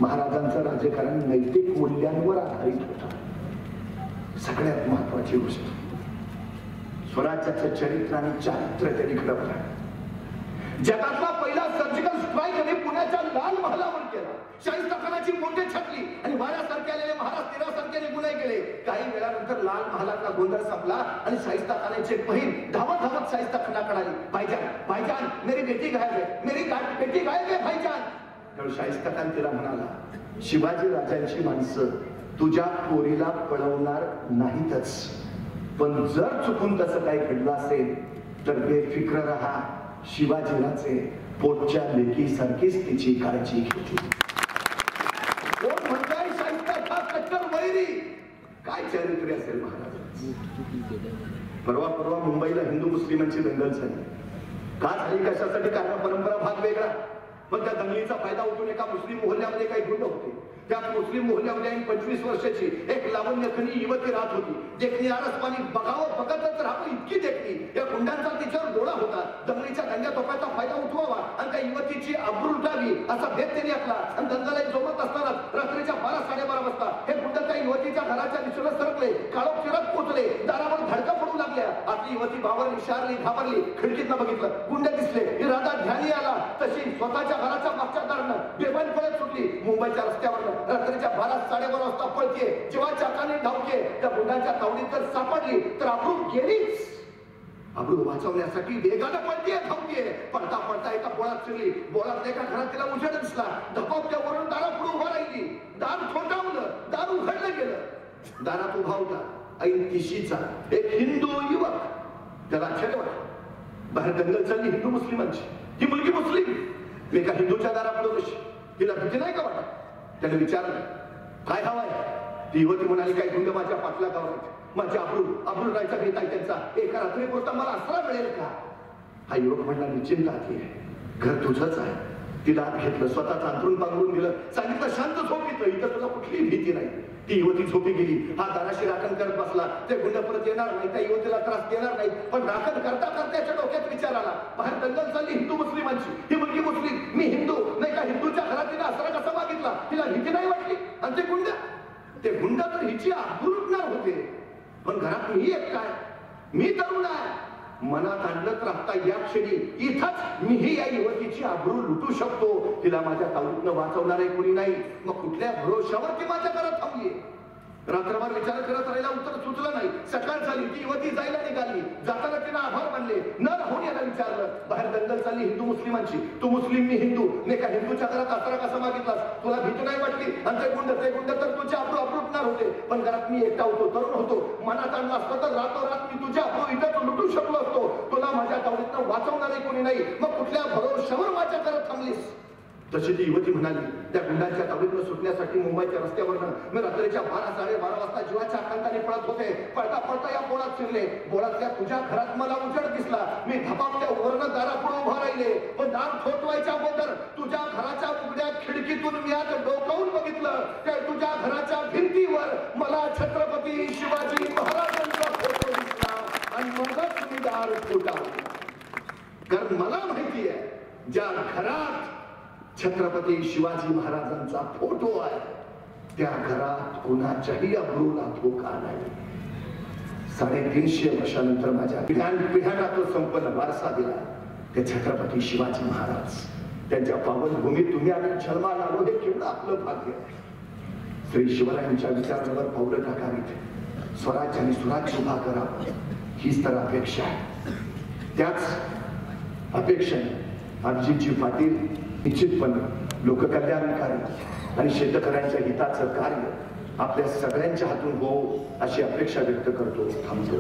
महाराजांचं राजकारण नैतिक मूल्यांवर आधारित होतं. सगळ्यात महत्वाची गोष्ट, स्वराज्याचं चरित्र आणि चारित्र्य त्यांनी घडवलं. जगातला पहिला सर्जिकल स्ट्राईक त्यांनी पुण्याच्या लाल महालावर केला. शाहिस्ताखानाची बोटे छाटली आणि वाऱ्यासारखे आलेले महाराज 13 निघून गेले. काही वेळानंतर लाल महालातला गोंधळ संपला आणि शाहिस्ताखानाची एक बहीण धावत शाहिस्ताखानाकडे आली. भाईजान, मेरी बेटी गायब है, मेरी बेटी गायब है भाईजान. त्यावेळी शाहिस्ताखान तिला म्हणाला, शिवाजी राजांची माणसं तुझ्या पोरीला पळवणार नाहीतच, पण जर चुकून तसं काही घडलं असेल तर बेफिक्र राहा, शिवाजीराजे पोटच्या लेकीसारखीच तिची काळजी घेतली. कोण म्हणताय शाहिस्ता कट्टर वैरी? काय चरित्र असेल महाराजांचं. परवा मुंबईला हिंदू मुस्लिमांची दंगल झाली. का झाली, कशासाठी? कारण परंपरा भाग वेगळा. मग त्या दंगलीचा फायदा उठून एका मुस्लिम मोहल्ल्यामध्ये काही गुंड होते. त्या मुस्लिम मोहल्ल्यामध्ये 25 वर्षाची एक लावण्यखनी युवती राहत होती. देखणी आरसपाणी बघावं बघतच राहावं इतकी देखणी. या गुंडांचा तिच्यावर डोळा होता. दंगलीच्या दंग्या तोफाचा फायदा उठवावा आणि त्या युवतीची अब्रू लुटावी असा भेद त्यांनी आखला. आणि दंगल जोमत असताना रात्रीच्या 12-12:30 वाजता हे गुंड त्या युवतीच्या घराच्या दिशेला सरकले, काळोख चिरत पोचले, दारावर धडका पडू लागल्या. आपली युवती बावरली, शारली, घाबरली. खिडकीतनं बघितलं, गुंड दिसले. इरादा ध्यानी आला तशी स्वतःच्या घराच्या मागच्या दारानं बेबन पळत सुटली. मुंबईच्या रस्त्यावर रात्रीच्या 12-12:30 वाजता पळते, जीवाच्या काने धावते. त्या गुंडाच्या तावडीत जर सापडली तर अब्रू गेलीच. अब्रू वाचवण्यासाठी वेगानं पळते, धावते. पळता पळता एका बोळात शिरली. बोळात एका घरात तिला उजेड दिसला. धपापट्यावरून दारापुढे उभा राहिली. दार ठोठावलं, दार उघडलं गेलं. दारात उभा होता 80चा एक हिंदू युवक. त्याला आश्चर्य वाटलं, बाहेर दंगल चालली हिंदू मुस्लिमांची. ही मुलगी मुस्लिम, एका हिंदूच्या दारापुढे कशी? हिला भीती नाही का वाटत? त्याने विचारलं काय हवाय? ती युवती म्हणाली काही गुंड माझ्या पाठलागावर आहेत, माझ्या अब्रू राहायचा भेट आहे त्यांचा, एका रात्रीपुरता मला आसरा मिळेल का? हा युवक म्हणला निश्चिंत आहे, घर तुझंच आहे. तिला आत घेतलं, स्वतःच अंथरूण पांघरून दिलं, सांगितलं शांत झोप इथं, इथं तुला कुठलीही भीती नाही. ती युवती झोपी गेली. हा दाराशी राखण करत बसला. ते गुंड परत येणार नाही, त्या युवतीला त्रास देणार नाही. पण राखण करता करता त्याच्या डोक्यात विचार आला, बाहेर दंगल चालली हिंदू मुस्लिमांची, ही मुलगी मुस्लिम, मी हिंदू नाही का, हिंदूच्या घरात तिने आसरा कसा मागितला? तिला भीती नाही वाटली? आणि ते गुंड तर हिची आबरू लुटणार होते. पण घरात मी एक काय, मी तरुण आहे, मनात आणलं तर आता या क्षणी इथंच मीही या युवतीची आबरू लुटू शकतो. तिला माझ्या तावडीतनं वाचवणारे कोणी नाही. मग कुठल्या भरोशावर ती माझ्या घरात थांबली? रात्रभर विचार करत राहिला, उत्तर सुचलं नाही. सकाळ झाली, ती युवती जायला निघाली. जाताना तिनं आभार मानले. न राहून याला विचारलं, बाहेर दंगल चालली हिंदू मुस्लिमांची, तू मुस्लिम मी हिंदू, नाही का, हिंदूच्या घरात आसरा कसा मागितलास? तुला भीती नाही वाटली? आणि ते गुंड तर तुझ्या आबरू अब्रुटणार होते. पण घरात मी एकटा होतो, तरुण होतो, मनात आणलं असतं तर रातोरात मी तुझ्या आबरू इथं लुटू शकलो असतो. तुला माझ्या तावडीतनं वाचवणारे कोणी नाही. मग कुठल्या भरोशावर माझ्या घरात थांबलीस? तशी ती युवती म्हणाली, त्या गुंडांच्या तावडीतनं सुटण्यासाठी मुंबईच्या रस्त्यावरनं मी रात्रीच्या 12-12:30 वाजता जीवाच्या आकांताने पळत होते. पळता पळता या बोळात शिरले. बोळातल्या तुझ्या घरात मला उजेड दिसला. मी धपापल्या वरनं दारापुढे उभा राहिले. पण दार ठोठवायच्या अगोदर तुझ्या घराच्या उघड्या खिडकीतून मी आज डोकावून बघितलं, त्या तुझ्या घराच्या भिंतीवर मला छत्रपती शिवाजी महाराजांचा फोटो दिसला. आणि मगच मी दार ठोठावलं. कारण मला माहिती आहे, ज्या घरात छत्रपती शिवाजी महाराजांचा फोटो आहे, त्या घरात कुणाच्याही अब्रूला धोका नाही. 350 वर्षानंतर माझ्या पिढ्याला तो संपन्न वारसा दिला ते छत्रपती शिवाजी महाराज. त्यांच्या पावनभूमीत तुम्ही आम्ही जन्माला आलो, हे केवढं आपलं भाग्य. श्री शिवरायांच्या विचारांवर पावलं टाकावीत, स्वराज्य आणि सुराज्य उभा करावं, हीच तर अपेक्षा आहे. त्याच अपेक्षेने अभिजितजी पाटील निश्चितपणे लोककल्याणकारी आणि शेतकऱ्यांच्या हिताचं कार्य आपल्या सगळ्यांच्या हातून हो अशी अपेक्षा व्यक्त करतो. थांबतो.